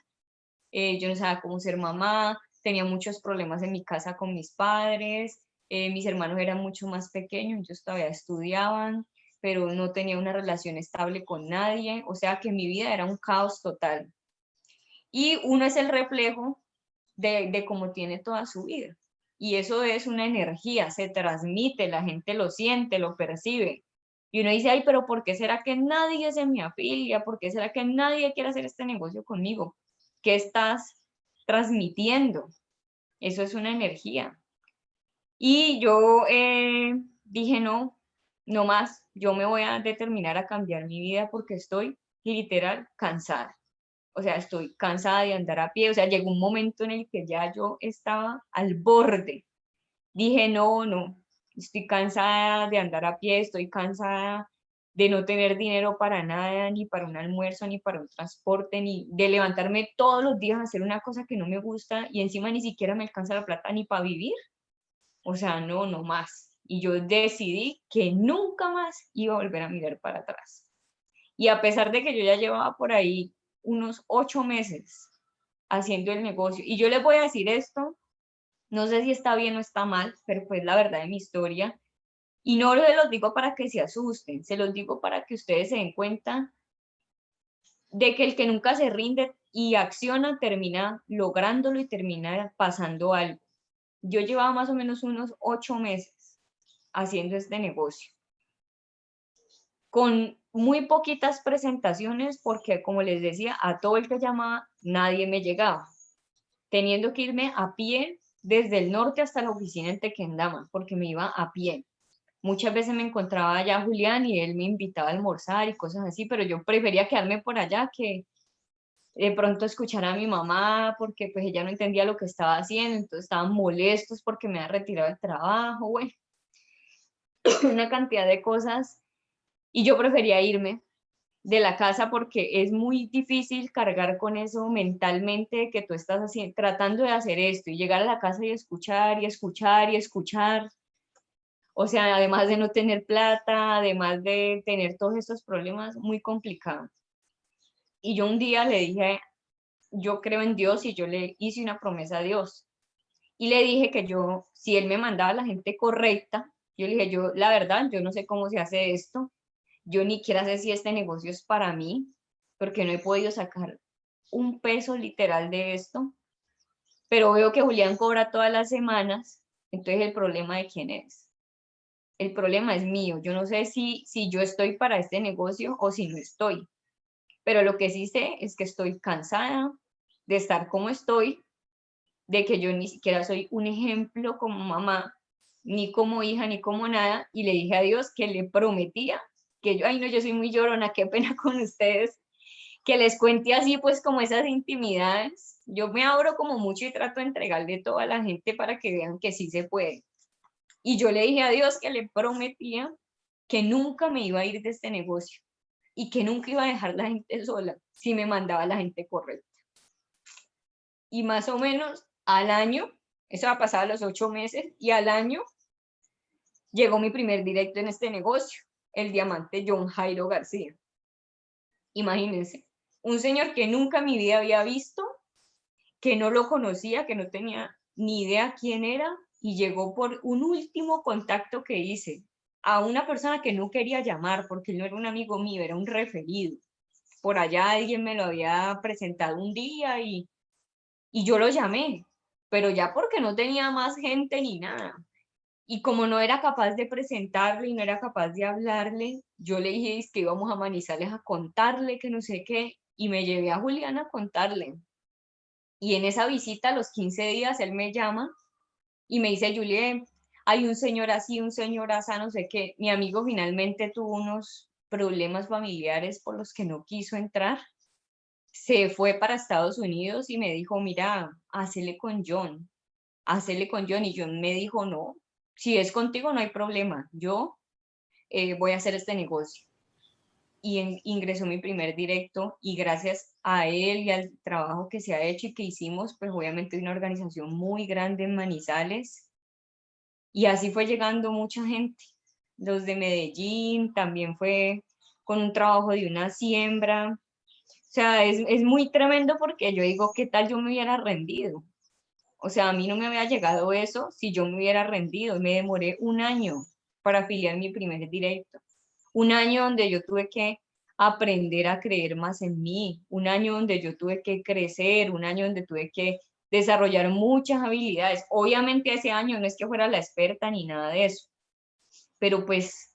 yo no sabía cómo ser mamá, tenía muchos problemas en mi casa con mis padres, mis hermanos eran mucho más pequeños, ellos todavía estudiaban, pero no tenía una relación estable con nadie, o sea que mi vida era un caos total. Y uno es el reflejo de cómo tiene toda su vida. Y eso es una energía, se transmite, la gente lo siente, lo percibe. Y uno dice, ay, pero ¿por qué será que nadie se me afilia? ¿Por qué será que nadie quiere hacer este negocio conmigo? ¿Qué estás transmitiendo? Eso es una energía. Y yo dije, no, no más, yo me voy a determinar a cambiar mi vida porque estoy literal cansada. O sea, estoy cansada de andar a pie, o sea, llegó un momento en el que ya yo estaba al borde. Dije, no, no, estoy cansada de andar a pie, estoy cansada de no tener dinero para nada, ni para un almuerzo, ni para un transporte, ni de levantarme todos los días a hacer una cosa que no me gusta y encima ni siquiera me alcanza la plata ni para vivir. O sea, no, no más. Y yo decidí que nunca más iba a volver a mirar para atrás. Y a pesar de que yo ya llevaba por ahí unos 8 meses haciendo el negocio, y yo les voy a decir esto, no sé si está bien o está mal, pero pues la verdad de mi historia, y no se los digo para que se asusten, se los digo para que ustedes se den cuenta de que el que nunca se rinde y acciona termina lográndolo y termina pasando algo. Yo llevaba más o menos unos 8 meses haciendo este negocio, con muy poquitas presentaciones, porque como les decía, a todo el que llamaba nadie me llegaba, teniendo que irme a pie desde el norte hasta la oficina en Tequendama, porque me iba a pie. Muchas veces me encontraba allá Julián y él me invitaba a almorzar y cosas así, pero yo prefería quedarme por allá que de pronto escuchar a mi mamá, porque pues ella no entendía lo que estaba haciendo, entonces estaban molestos porque me había retirado del trabajo, bueno, una cantidad de cosas, y yo prefería irme. de la casa porque es muy difícil cargar con eso mentalmente que tú estás tratando de hacer esto y llegar a la casa y escuchar y escuchar y escuchar. O sea, además de no tener plata, además de tener todos estos problemas, muy complicados. Y yo un día le dije, yo creo en Dios y yo le hice una promesa a Dios. Y le dije que yo, si él me mandaba a la gente correcta, yo le dije, yo, la verdad, yo no sé cómo se hace esto. Yo ni quiero sé si este negocio es para mí, porque no he podido sacar un peso literal de esto. Pero veo que Julián cobra todas las semanas, entonces el problema de quién es. El problema es mío. Yo no sé si yo estoy para este negocio o si no estoy. Pero lo que sí sé es que estoy cansada de estar como estoy, de que yo ni siquiera soy un ejemplo como mamá, ni como hija, ni como nada. Y le dije a Dios que le prometía que yo, ay no, yo soy muy llorona, qué pena con ustedes, que les cuente así pues como esas intimidades. Yo me abro como mucho y trato de entregarle todo a la gente para que vean que sí se puede. Y yo le dije a Dios que le prometía que nunca me iba a ir de este negocio y que nunca iba a dejar la gente sola si me mandaba la gente correcta. Y más o menos al año, eso ha pasado a los 8 meses, y al año llegó mi primer directo en este negocio, el diamante John Jairo García. Imagínense, un señor que nunca en mi vida había visto, que no lo conocía, que no tenía ni idea quién era, y llegó por un último contacto que hice a una persona que no quería llamar porque él no era un amigo mío, era un referido. Por allá alguien me lo había presentado un día y yo lo llamé, pero ya porque no tenía más gente ni nada. Y como no era capaz de presentarle y no era capaz de hablarle, yo le dije es que íbamos a Manizales a contarle que no sé qué, y me llevé a Julián a contarle. Y en esa visita a los 15 días él me llama y me dice, Julián, hay un señor así, un señor así, no sé qué. Mi amigo finalmente tuvo unos problemas familiares por los que no quiso entrar. Se fue para Estados Unidos y me dijo, mira, hacele con John, hacele con John. Y John me dijo, no, si es contigo no hay problema, yo voy a hacer este negocio. Y ingresó mi primer directo y gracias a él y al trabajo que se ha hecho y que hicimos, pues obviamente hay una organización muy grande en Manizales y así fue llegando mucha gente. Los de Medellín también fue con un trabajo de una siembra. O sea, es muy tremendo porque yo digo, ¿qué tal yo me hubiera rendido? O sea, a mí no me había llegado eso si yo me hubiera rendido. Me demoré un año para afiliar mi primer directo. Un año donde yo tuve que aprender a creer más en mí. Un año donde yo tuve que crecer. Un año donde tuve que desarrollar muchas habilidades. Obviamente ese año no es que fuera la experta ni nada de eso. Pero pues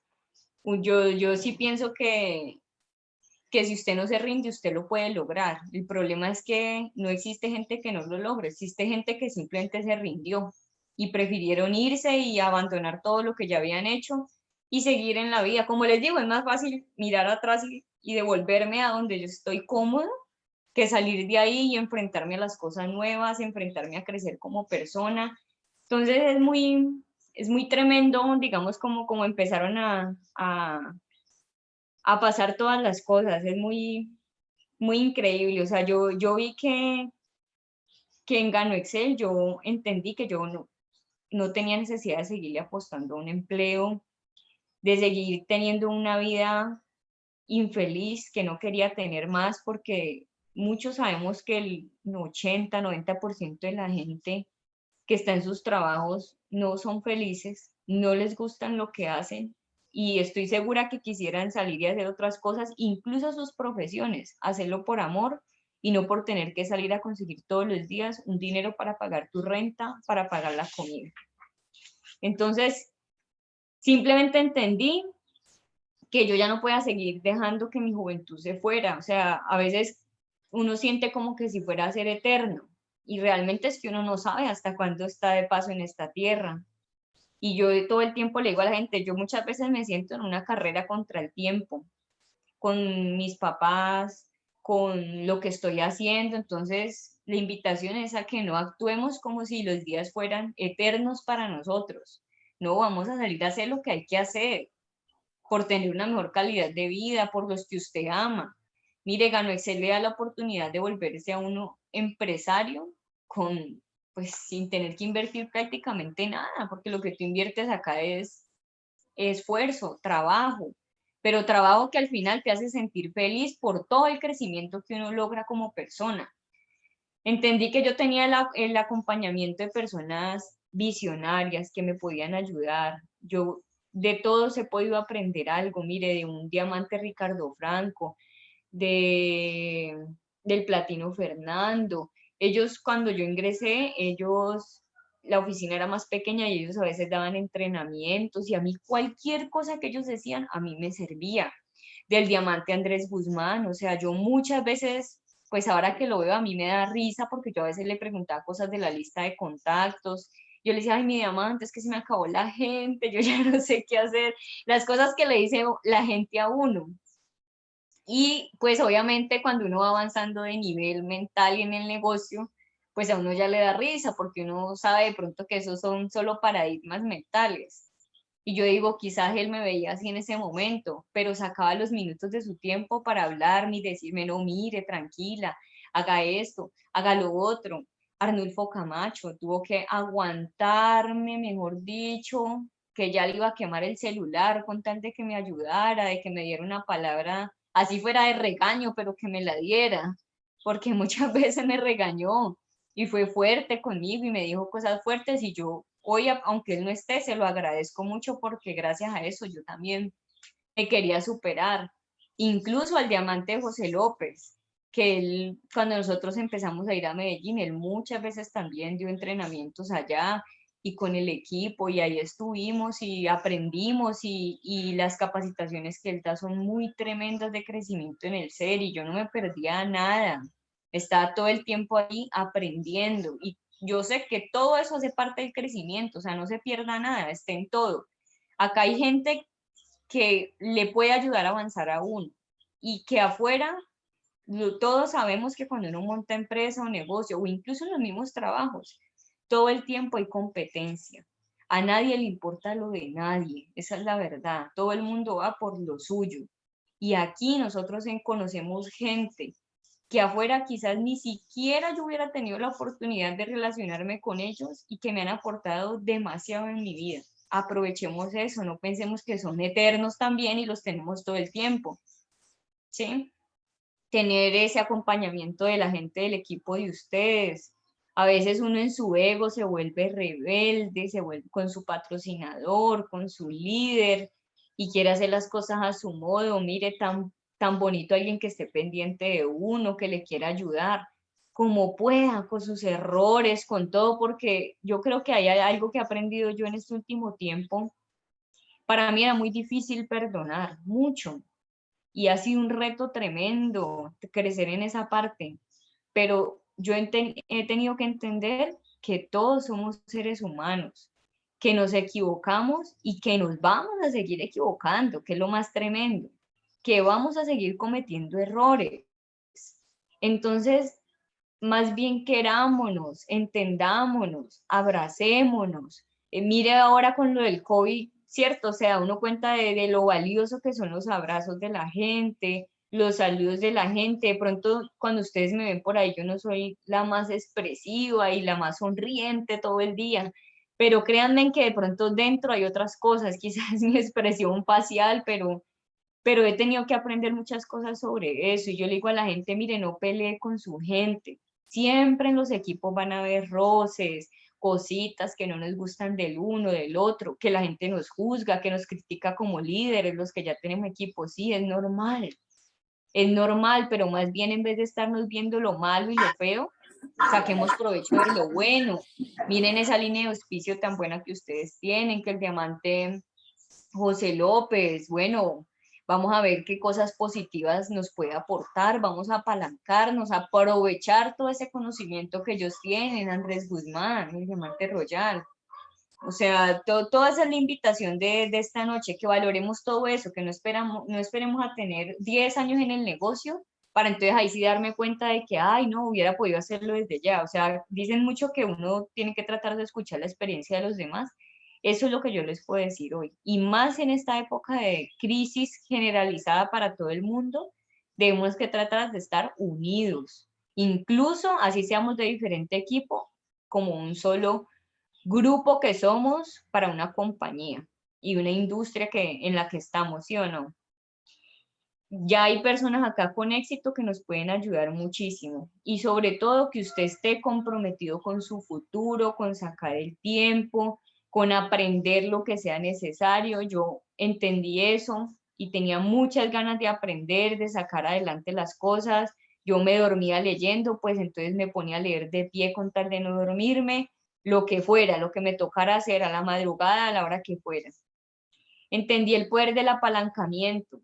yo sí pienso que si usted no se rinde, usted lo puede lograr. El problema es que no existe gente que no lo logre, existe gente que simplemente se rindió y prefirieron irse y abandonar todo lo que ya habían hecho y seguir en la vida. Como les digo, es más fácil mirar atrás y devolverme a donde yo estoy cómodo que salir de ahí y enfrentarme a las cosas nuevas, enfrentarme a crecer como persona. Entonces es muy tremendo, digamos, como empezaron a pasar todas las cosas. Es muy increíble. O sea, yo vi que en Gano Excel yo entendí que yo no tenía necesidad de seguirle apostando a un empleo, de seguir teniendo una vida infeliz que no quería tener más, porque muchos sabemos que el 80-90% de la gente que está en sus trabajos no son felices, no les gustan lo que hacen y estoy segura que quisieran salir y hacer otras cosas, incluso sus profesiones, hacerlo por amor y no por tener que salir a conseguir todos los días un dinero para pagar tu renta, para pagar la comida. Entonces, simplemente entendí que yo ya no pueda seguir dejando que mi juventud se fuera. O sea, a veces uno siente como que si fuera a ser eterno y realmente es que uno no sabe hasta cuándo está de paso en esta tierra. Y yo todo el tiempo le digo a la gente, yo muchas veces me siento en una carrera contra el tiempo, con mis papás, con lo que estoy haciendo. Entonces, la invitación es a que no actuemos como si los días fueran eternos para nosotros. No, vamos a salir a hacer lo que hay que hacer. por tener una mejor calidad de vida, por los que usted ama. Mire, Gano Excel le da la oportunidad de volverse a uno empresario con, pues, sin tener que invertir prácticamente nada, porque lo que tú inviertes acá es esfuerzo, trabajo, pero trabajo que al final te hace sentir feliz por todo el crecimiento que uno logra como persona. Entendí que yo tenía el acompañamiento de personas visionarias que me podían ayudar. Yo de todos he podido aprender algo, mire, de un diamante Ricardo Franco, de, del platino Fernando. Ellos, cuando yo ingresé, la oficina era más pequeña y ellos a veces daban entrenamientos y a mí cualquier cosa que ellos decían, a mí me servía. Del diamante Andrés Guzmán, o sea, yo muchas veces, pues ahora que lo veo a mí me da risa porque yo a veces le preguntaba cosas de la lista de contactos, yo le decía, ay, mi diamante, es que se me acabó la gente, yo ya no sé qué hacer, las cosas que le dice la gente a uno. Y pues obviamente cuando uno va avanzando de nivel mental y en el negocio, pues a uno ya le da risa porque uno sabe de pronto que esos son solo paradigmas mentales. Y yo digo, quizás él me veía así en ese momento, pero sacaba los minutos de su tiempo para hablarme y decirme, no, mire, tranquila, haga esto, haga lo otro. Arnulfo Camacho tuvo que aguantarme, mejor dicho, que ya le iba a quemar el celular con tal de que me ayudara, de que me diera una palabra, así fuera de regaño, pero que me la diera, porque muchas veces me regañó y fue fuerte conmigo y me dijo cosas fuertes y yo hoy, aunque él no esté, se lo agradezco mucho porque gracias a eso yo también me quería superar. Incluso al diamante José López, que él, cuando nosotros empezamos a ir a Medellín, él muchas veces también dio entrenamientos allá y con el equipo y ahí estuvimos y aprendimos y las capacitaciones que él da son muy tremendas de crecimiento en el ser y yo no me perdía nada. Estaba todo el tiempo ahí aprendiendo y yo sé que todo eso hace parte del crecimiento, o sea, no se pierda nada, está en todo. Acá hay gente que le puede ayudar a avanzar a uno y que afuera todos sabemos que cuando uno monta empresa o negocio o incluso en los mismos trabajos, todo el tiempo hay competencia. A nadie le importa lo de nadie, esa es la verdad. Todo el mundo va por lo suyo. Y aquí nosotros conocemos gente que afuera quizás ni siquiera yo hubiera tenido la oportunidad de relacionarme con ellos y que me han aportado demasiado en mi vida. Aprovechemos eso, no pensemos que son eternos también y los tenemos todo el tiempo, ¿sí? Tener ese acompañamiento de la gente del equipo de ustedes. A veces uno en su ego se vuelve rebelde, se vuelve con su patrocinador, con su líder y quiere hacer las cosas a su modo. Mire, tan bonito alguien que esté pendiente de uno, que le quiera ayudar como pueda, con sus errores, con todo, porque yo creo que hay algo que he aprendido yo en este último tiempo. Para mí era muy difícil perdonar, mucho, y ha sido un reto tremendo crecer en esa parte, pero yo he tenido que entender que todos somos seres humanos, que nos equivocamos y que nos vamos a seguir equivocando, que es lo más tremendo, que vamos a seguir cometiendo errores. Entonces, más bien querámonos, entendámonos, abracémonos. Mire ahora con lo del COVID, ¿cierto? Se da uno cuenta de lo valioso que son los abrazos de la gente, los saludos de la gente. De pronto, cuando ustedes me ven por ahí, yo no soy la más expresiva y la más sonriente todo el día, pero créanme que de pronto dentro hay otras cosas, quizás mi expresión facial, pero he tenido que aprender muchas cosas sobre eso. Y yo le digo a la gente, mire, no pelee con su gente. Siempre en los equipos van a haber roces, cositas que no nos gustan del uno, del otro, que la gente nos juzga, que nos critica como líderes, los que ya tenemos equipos. Sí, es normal, pero más bien en vez de estarnos viendo lo malo y lo feo, saquemos provecho de lo bueno. Miren esa línea de auspicio tan buena que ustedes tienen, que el diamante José López, bueno, vamos a ver qué cosas positivas nos puede aportar, vamos a apalancarnos, a aprovechar todo ese conocimiento que ellos tienen, Andrés Guzmán, el diamante Royal. O sea, toda esa es la invitación de esta noche, que valoremos todo eso, que no esperemos a tener 10 años en el negocio para entonces ahí sí darme cuenta de que, ay, no, hubiera podido hacerlo desde ya. O sea, dicen mucho que uno tiene que tratar de escuchar la experiencia de los demás. Eso es lo que yo les puedo decir hoy. Y más en esta época de crisis generalizada para todo el mundo, debemos que tratar de estar unidos, incluso así seamos de diferente equipo, como un solo grupo que somos para una compañía y una industria en la que estamos, ¿sí o no? Ya hay personas acá con éxito que nos pueden ayudar muchísimo y sobre todo que usted esté comprometido con su futuro, con sacar el tiempo, con aprender lo que sea necesario. Yo entendí eso y tenía muchas ganas de aprender, de sacar adelante las cosas. Yo me dormía leyendo, pues entonces me ponía a leer de pie con tal de no dormirme, lo que fuera, lo que me tocara hacer a la madrugada, a la hora que fuera. Entendí el poder del apalancamiento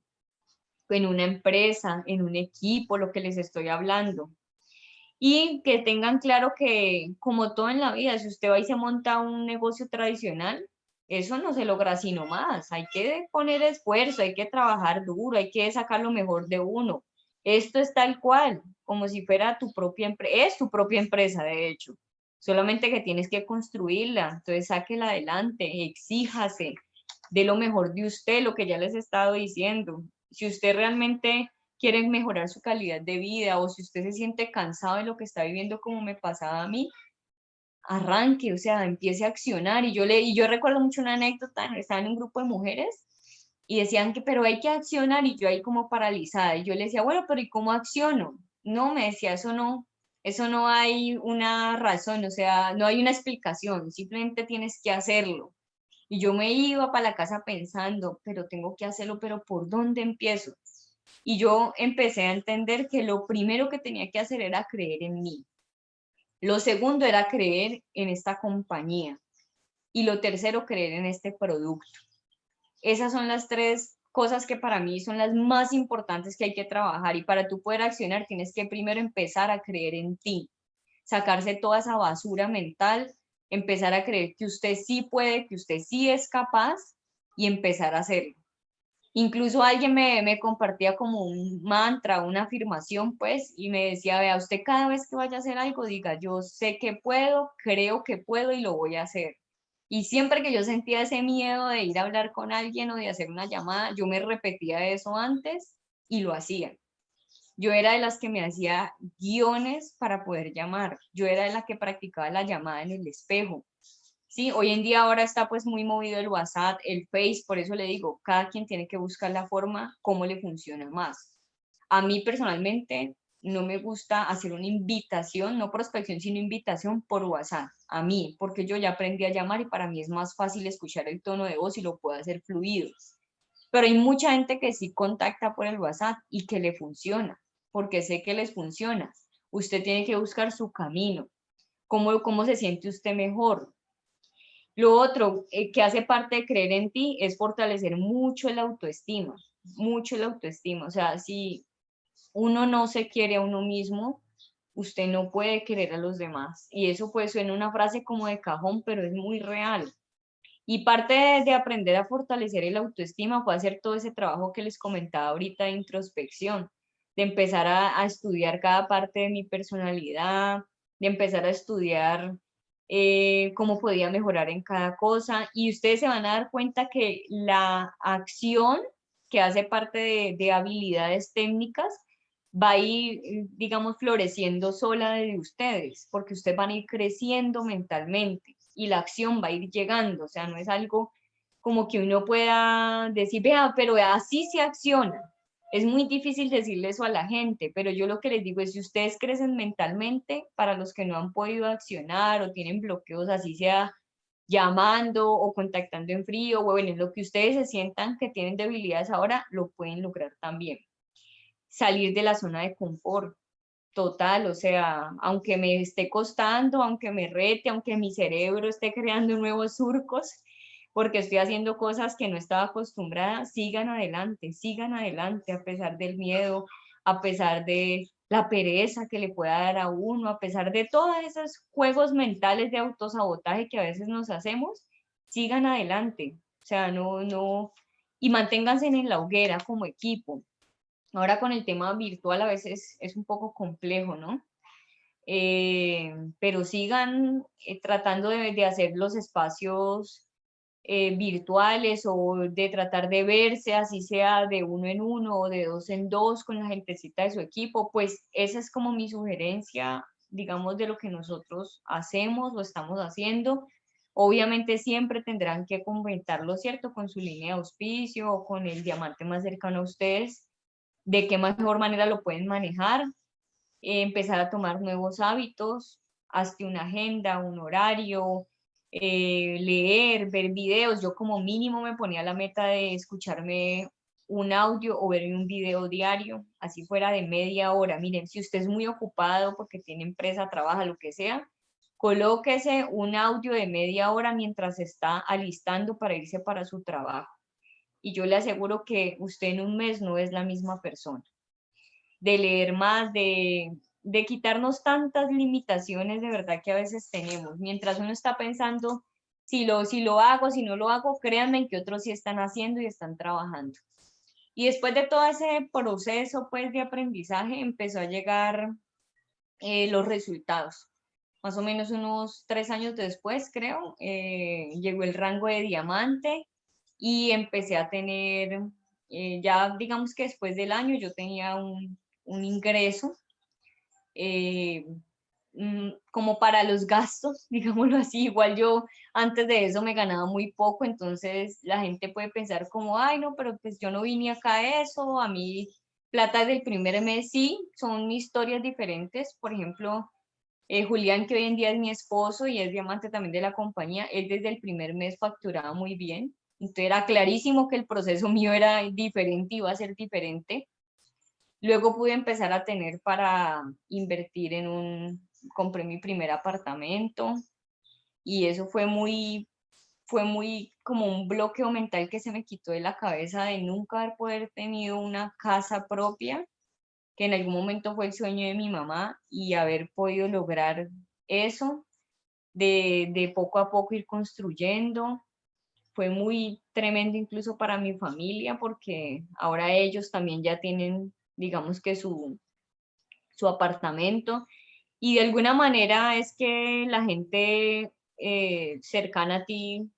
en una empresa, en un equipo, lo que les estoy hablando. Y que tengan claro que, como todo en la vida, si usted va y se monta un negocio tradicional, eso no se logra así nomás. Hay que poner esfuerzo, hay que trabajar duro, hay que sacar lo mejor de uno. Esto es tal cual, como si fuera tu propia empresa, es tu propia empresa, de hecho. Solamente que tienes que construirla, entonces sáquela adelante, exíjase, de lo mejor de usted, lo que ya les he estado diciendo. Si usted realmente quiere mejorar su calidad de vida o si usted se siente cansado de lo que está viviendo como me pasaba a mí, arranque, o sea, empiece a accionar. Y yo recuerdo mucho una anécdota, estaba en un grupo de mujeres y decían que, pero hay que accionar y yo ahí como paralizada. Y yo le decía, bueno, pero ¿y cómo acciono? No, me decía, eso no hay una razón, o sea, no hay una explicación, simplemente tienes que hacerlo. Y yo me iba para la casa pensando, pero tengo que hacerlo, pero ¿por dónde empiezo? Y yo empecé a entender que lo primero que tenía que hacer era creer en mí. Lo segundo era creer en esta compañía. Y lo tercero, creer en este producto. Esas son las tres cosas que para mí son las más importantes que hay que trabajar. Y para tú poder accionar, tienes que primero empezar a creer en ti, sacarse toda esa basura mental, empezar a creer que usted sí puede, que usted sí es capaz y empezar a hacerlo. Incluso alguien me compartía como un mantra, una afirmación, pues, y me decía, vea, usted cada vez que vaya a hacer algo, diga, yo sé que puedo, creo que puedo y lo voy a hacer. Y siempre que yo sentía ese miedo de ir a hablar con alguien o de hacer una llamada, yo me repetía eso antes y lo hacía. Yo era de las que me hacía guiones para poder llamar. Yo era de la que practicaba la llamada en el espejo. Sí, hoy en día ahora está pues muy movido el WhatsApp, el Face, por eso le digo, cada quien tiene que buscar la forma cómo le funciona más. A mí personalmente no me gusta hacer una invitación, no prospección, sino invitación por WhatsApp. A mí, porque yo ya aprendí a llamar y para mí es más fácil escuchar el tono de voz y lo puedo hacer fluido. Pero hay mucha gente que sí contacta por el WhatsApp y que le funciona, porque sé que les funciona. Usted tiene que buscar su camino, cómo se siente usted mejor. Lo otro que hace parte de creer en ti es fortalecer mucho el autoestima, mucho el autoestima. O sea, si uno no se quiere a uno mismo, usted no puede querer a los demás. Y eso pues suena una frase como de cajón, pero es muy real. Y parte de aprender a fortalecer el autoestima fue hacer todo ese trabajo que les comentaba ahorita de introspección, de empezar a estudiar cada parte de mi personalidad, de empezar a estudiar cómo podía mejorar en cada cosa. Y ustedes se van a dar cuenta que la acción que hace parte de habilidades técnicas va a ir, digamos, floreciendo sola de ustedes, porque ustedes van a ir creciendo mentalmente y la acción va a ir llegando, o sea, no es algo como que uno pueda decir, vea, pero así se acciona. Es muy difícil decirle eso a la gente, pero yo lo que les digo es, si ustedes crecen mentalmente, para los que no han podido accionar o tienen bloqueos, así sea llamando o contactando en frío, o bueno, lo que ustedes se sientan que tienen debilidades ahora, lo pueden lograr también. Salir de la zona de confort, total, o sea, aunque me esté costando, aunque me rete, aunque mi cerebro esté creando nuevos surcos, porque estoy haciendo cosas que no estaba acostumbrada, sigan adelante, a pesar del miedo, a pesar de la pereza que le pueda dar a uno, a pesar de todos esos juegos mentales de autosabotaje que a veces nos hacemos, sigan adelante, o sea, y manténganse en la hoguera como equipo. Ahora con el tema virtual a veces es un poco complejo, ¿no? Pero sigan tratando de hacer los espacios virtuales o de tratar de verse, así sea de uno en uno o de dos en dos con la gentecita de su equipo, pues esa es como mi sugerencia, digamos, de lo que nosotros hacemos o estamos haciendo. Obviamente siempre tendrán que comentarlo, ¿cierto? Con su línea de auspicio o con el diamante más cercano a ustedes, de qué mejor manera lo pueden manejar, empezar a tomar nuevos hábitos, hazte una agenda, un horario, leer, ver videos. Yo como mínimo me ponía la meta de escucharme un audio o ver un video diario, así fuera de media hora. Miren, si usted es muy ocupado porque tiene empresa, trabaja, lo que sea, colóquese un audio de media hora mientras está alistando para irse para su trabajo. Y yo le aseguro que usted en un mes no es la misma persona. De leer más, de quitarnos tantas limitaciones de verdad que a veces tenemos. Mientras uno está pensando, si lo hago, si no lo hago, créanme que otros sí están haciendo y están trabajando. Y después de todo ese proceso pues de aprendizaje empezó a llegar los resultados. Más o menos unos 3 años después, creo, llegó el rango de diamante y empecé a tener, ya digamos que después del año yo tenía un ingreso eh, como para los gastos, digámoslo así. Igual yo antes de eso me ganaba muy poco, entonces la gente puede pensar como, ay, no, pero pues yo no vine acá a eso, a mí plata del primer mes, sí, son historias diferentes. Por ejemplo, Julián, que hoy en día es mi esposo y es diamante también de la compañía, él desde el primer mes facturaba muy bien, entonces era clarísimo que el proceso mío era diferente, iba a ser diferente. Luego pude empezar a tener para invertir compré mi primer apartamento y eso fue muy como un bloqueo mental que se me quitó de la cabeza de nunca haber poder tenido una casa propia, que en algún momento fue el sueño de mi mamá, y haber podido lograr eso, de poco a poco ir construyendo. Fue muy tremendo incluso para mi familia porque ahora ellos también ya tienen, digamos que su apartamento, y de alguna manera es que la gente cercana a ti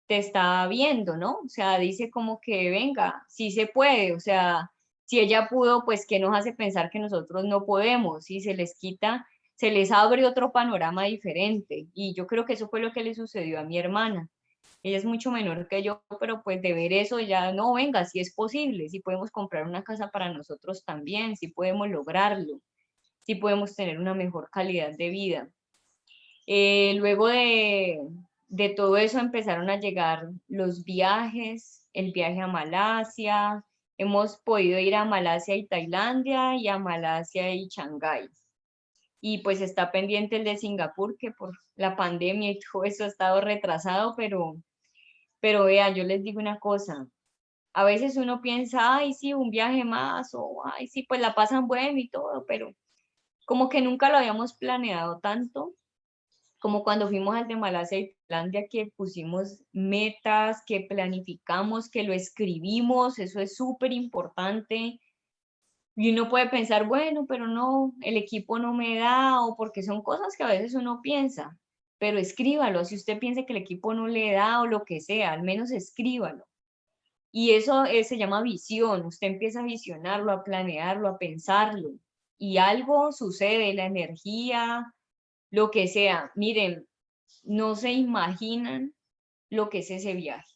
te está viendo, ¿no? O sea, dice como que venga, sí se puede, o sea, si ella pudo, pues ¿qué nos hace pensar que nosotros no podemos? Y se les quita, se les abre otro panorama diferente, y yo creo que eso fue lo que le sucedió a mi hermana. Ella es mucho menor que yo, pero pues de ver eso ya no, venga, si es posible, si podemos comprar una casa para nosotros también, si podemos lograrlo, si podemos tener una mejor calidad de vida. Luego de todo eso empezaron a llegar los viajes, el viaje a Malasia. Hemos podido ir a Malasia y Tailandia y a Malasia y Shanghái. Y pues está pendiente el de Singapur, que por la pandemia y todo eso ha estado retrasado, pero vea, yo les digo una cosa, a veces uno piensa, ay, sí, un viaje más, o ay, sí, pues la pasan bueno y todo, pero como que nunca lo habíamos planeado tanto, como cuando fuimos al de Malasia y Tailandia, que pusimos metas, que planificamos, que lo escribimos, eso es súper importante. Y uno puede pensar, bueno, pero no, el equipo no me da, o porque son cosas que a veces uno piensa, pero escríbalo. Si usted piensa que el equipo no le da o lo que sea, al menos escríbalo. Y eso se llama visión. Usted empieza a visionarlo, a planearlo, a pensarlo. Y algo sucede, la energía, lo que sea. Miren, no se imaginan lo que es ese viaje.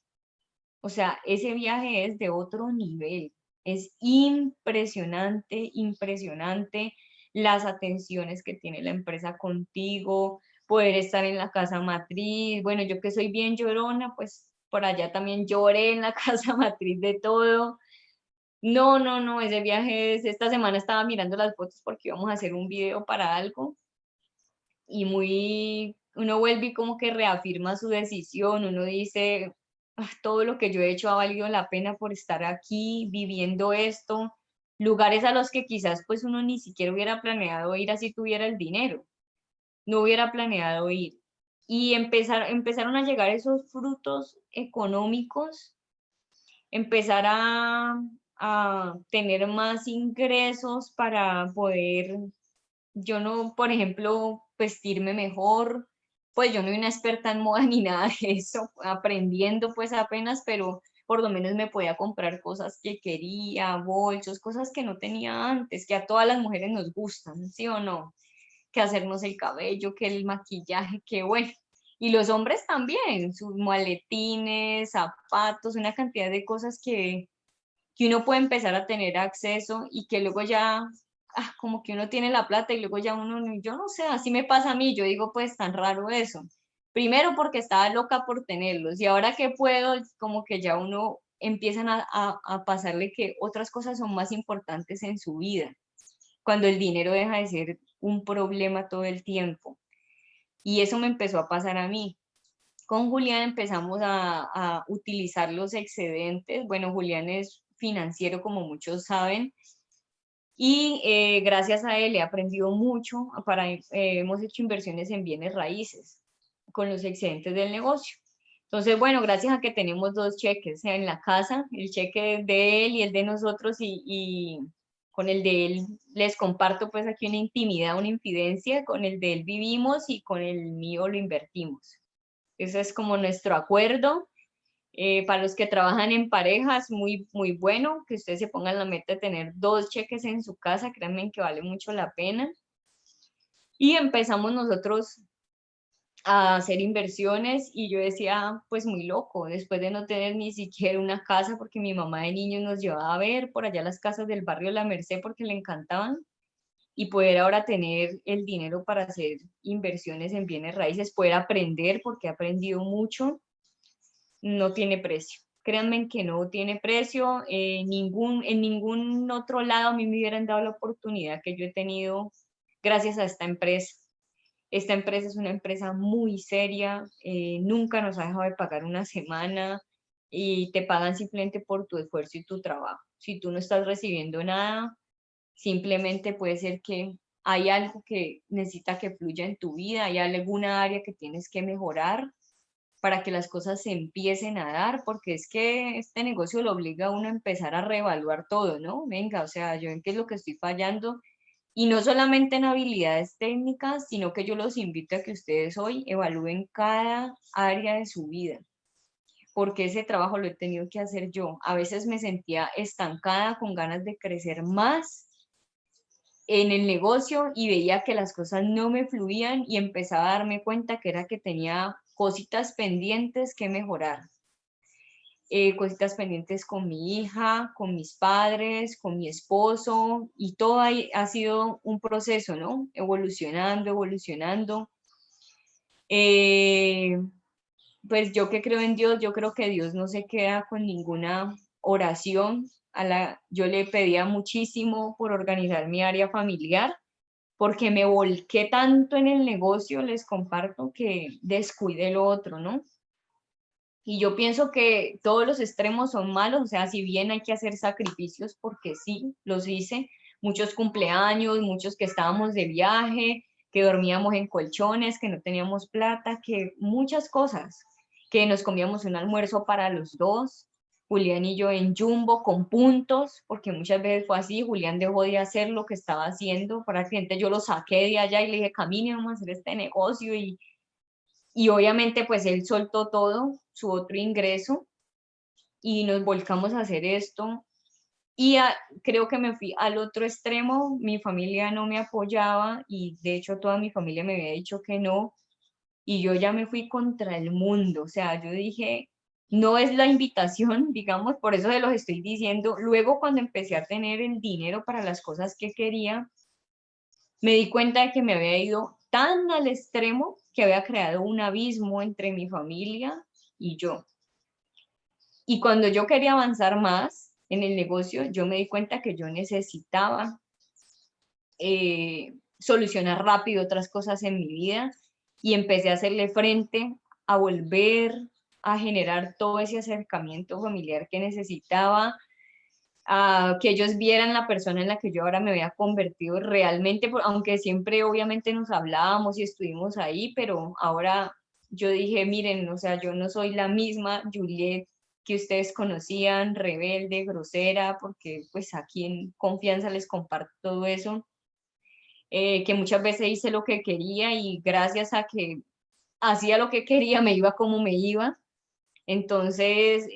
O sea, ese viaje es de otro nivel. Es impresionante, impresionante las atenciones que tiene la empresa contigo, poder estar en la casa matriz. Bueno, yo que soy bien llorona, pues por allá también lloré en la casa matriz de todo. No, no, no, ese viaje es, esta semana estaba mirando las fotos porque íbamos a hacer un video para algo y uno vuelve y como que reafirma su decisión, uno dice, "Ah, todo lo que yo he hecho ha valido la pena por estar aquí, viviendo esto, lugares a los que quizás pues uno ni siquiera hubiera planeado ir así tuviera el dinero, no hubiera planeado ir. Y empezaron a llegar esos frutos económicos, empezar a tener más ingresos para poder, yo no, por ejemplo, vestirme mejor, pues yo no soy una experta en moda ni nada de eso, aprendiendo pues apenas, pero por lo menos me podía comprar cosas que quería, bolsos, cosas que no tenía antes, que a todas las mujeres nos gustan, ¿sí o no? Que hacernos el cabello, que el maquillaje, que bueno. Y los hombres también, sus maletines, zapatos, una cantidad de cosas que uno puede empezar a tener acceso y que luego ya, como que uno tiene la plata y luego ya uno, yo no sé, así me pasa a mí, yo digo, pues tan raro eso. Primero porque estaba loca por tenerlos y ahora que puedo, como que ya uno empiezan a pasarle que otras cosas son más importantes en su vida, cuando el dinero deja de ser un problema todo el tiempo. Y eso me empezó a pasar a mí. Con Julián empezamos a utilizar los excedentes. Bueno, Julián es financiero, como muchos saben, y gracias a él he aprendido mucho. Hemos hecho inversiones en bienes raíces con los excedentes del negocio. Entonces, bueno, gracias a que tenemos dos cheques en la casa, el cheque de él y el de nosotros, y con el de él les comparto pues aquí una intimidad, una infidencia, con el de él vivimos y con el mío lo invertimos. Ese es como nuestro acuerdo. Para los que trabajan en parejas, muy, muy bueno que ustedes se pongan la meta de tener dos cheques en su casa, créanme que vale mucho la pena. Y empezamos nosotros a hacer inversiones y yo decía, pues muy loco, después de no tener ni siquiera una casa, porque mi mamá de niños nos llevaba a ver por allá las casas del barrio La Merced porque le encantaban, y poder ahora tener el dinero para hacer inversiones en bienes raíces, poder aprender, porque he aprendido mucho, no tiene precio. Créanme que no tiene precio. En ningún otro lado a mí me hubieran dado la oportunidad que yo he tenido gracias a esta empresa. Esta empresa es una empresa muy seria, nunca nos ha dejado de pagar una semana y te pagan simplemente por tu esfuerzo y tu trabajo. Si tú no estás recibiendo nada, simplemente puede ser que hay algo que necesita que fluya en tu vida, hay alguna área que tienes que mejorar para que las cosas se empiecen a dar, porque es que este negocio lo obliga a uno a empezar a reevaluar todo, ¿no? Venga, o sea, yo en qué es lo que estoy fallando, y no solamente en habilidades técnicas, sino que yo los invito a que ustedes hoy evalúen cada área de su vida, porque ese trabajo lo he tenido que hacer yo. A veces me sentía estancada, con ganas de crecer más en el negocio y veía que las cosas no me fluían y empezaba a darme cuenta que era que tenía cositas pendientes que mejorar. Cositas pendientes con mi hija, con mis padres, con mi esposo, y todo ahí ha sido un proceso, ¿no? Evolucionando, evolucionando. Pues yo que creo en Dios, yo creo que Dios no se queda con ninguna oración. Yo le pedía muchísimo por organizar mi área familiar, porque me volqué tanto en el negocio, les comparto, que descuidé lo otro, ¿no? Y yo pienso que todos los extremos son malos, o sea, si bien hay que hacer sacrificios, porque sí, los hice, muchos cumpleaños, muchos que estábamos de viaje, que dormíamos en colchones, que no teníamos plata, que muchas cosas, que nos comíamos un almuerzo para los dos, Julián y yo en Jumbo con puntos, porque muchas veces fue así, Julián dejó de hacer lo que estaba haciendo, para cliente yo lo saqué de allá y le dije, camine, vamos a hacer este negocio, y obviamente pues él soltó todo, su otro ingreso, y nos volcamos a hacer esto. Y creo que me fui al otro extremo, mi familia no me apoyaba y de hecho toda mi familia me había dicho que no, y yo ya me fui contra el mundo, o sea, yo dije, no es la invitación, digamos, por eso se los estoy diciendo. Luego cuando empecé a tener el dinero para las cosas que quería, me di cuenta de que me había ido tan al extremo que había creado un abismo entre mi familia y yo. Y cuando yo quería avanzar más en el negocio, yo me di cuenta que yo necesitaba solucionar rápido otras cosas en mi vida, y empecé a hacerle frente, a volver a generar todo ese acercamiento familiar que necesitaba, a que ellos vieran la persona en la que yo ahora me había convertido realmente, aunque siempre obviamente nos hablábamos y estuvimos ahí, pero ahora yo dije, miren, o sea, yo no soy la misma Juliet que ustedes conocían, rebelde, grosera, porque pues aquí en confianza les comparto todo eso, que muchas veces hice lo que quería, y gracias a que hacía lo que quería, me iba como me iba. Entonces,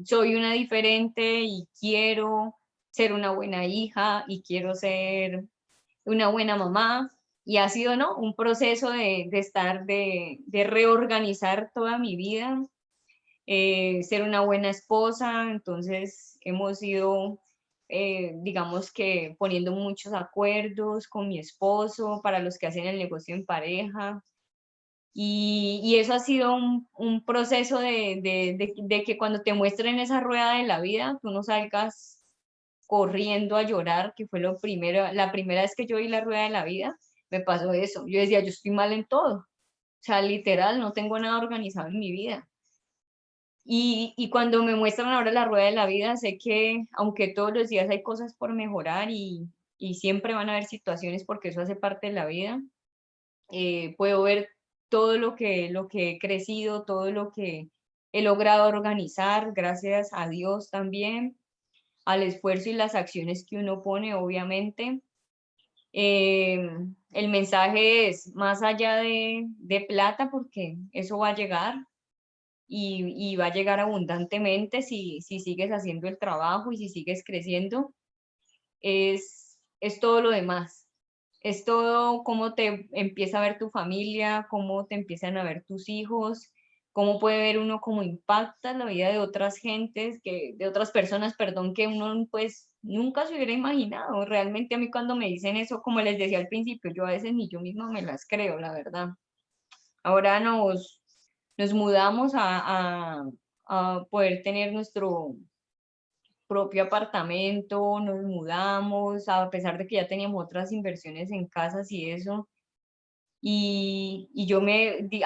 soy una diferente y quiero ser una buena hija y quiero ser una buena mamá. Y ha sido, ¿no? Un proceso de reorganizar toda mi vida, ser una buena esposa. Entonces, hemos ido, digamos que poniendo muchos acuerdos con mi esposo para los que hacen el negocio en pareja. Y eso ha sido un proceso de que cuando te muestren esa rueda de la vida, tú no salgas corriendo a llorar, que fue lo primero, la primera vez que yo vi la rueda de la vida, me pasó eso. Yo decía, yo estoy mal en todo. O sea, literal, no tengo nada organizado en mi vida. Y cuando me muestran ahora la rueda de la vida, sé que aunque todos los días hay cosas por mejorar y siempre van a haber situaciones porque eso hace parte de la vida, puedo ver todo lo que he crecido, todo lo que he logrado organizar, gracias a Dios también, al esfuerzo y las acciones que uno pone, obviamente. El mensaje es más allá de plata, porque eso va a llegar y va a llegar abundantemente si sigues haciendo el trabajo y si sigues creciendo, es todo lo demás. Es todo cómo te empieza a ver tu familia, cómo te empiezan a ver tus hijos, cómo puede ver uno cómo impacta la vida de otras gentes, de otras personas, perdón, que uno pues nunca se hubiera imaginado. Realmente a mí cuando me dicen eso, como les decía al principio, yo a veces ni yo misma me las creo, la verdad. Ahora nos mudamos a poder tener nuestro propio apartamento, nos mudamos, a pesar de que ya teníamos otras inversiones en casas y eso. Y yo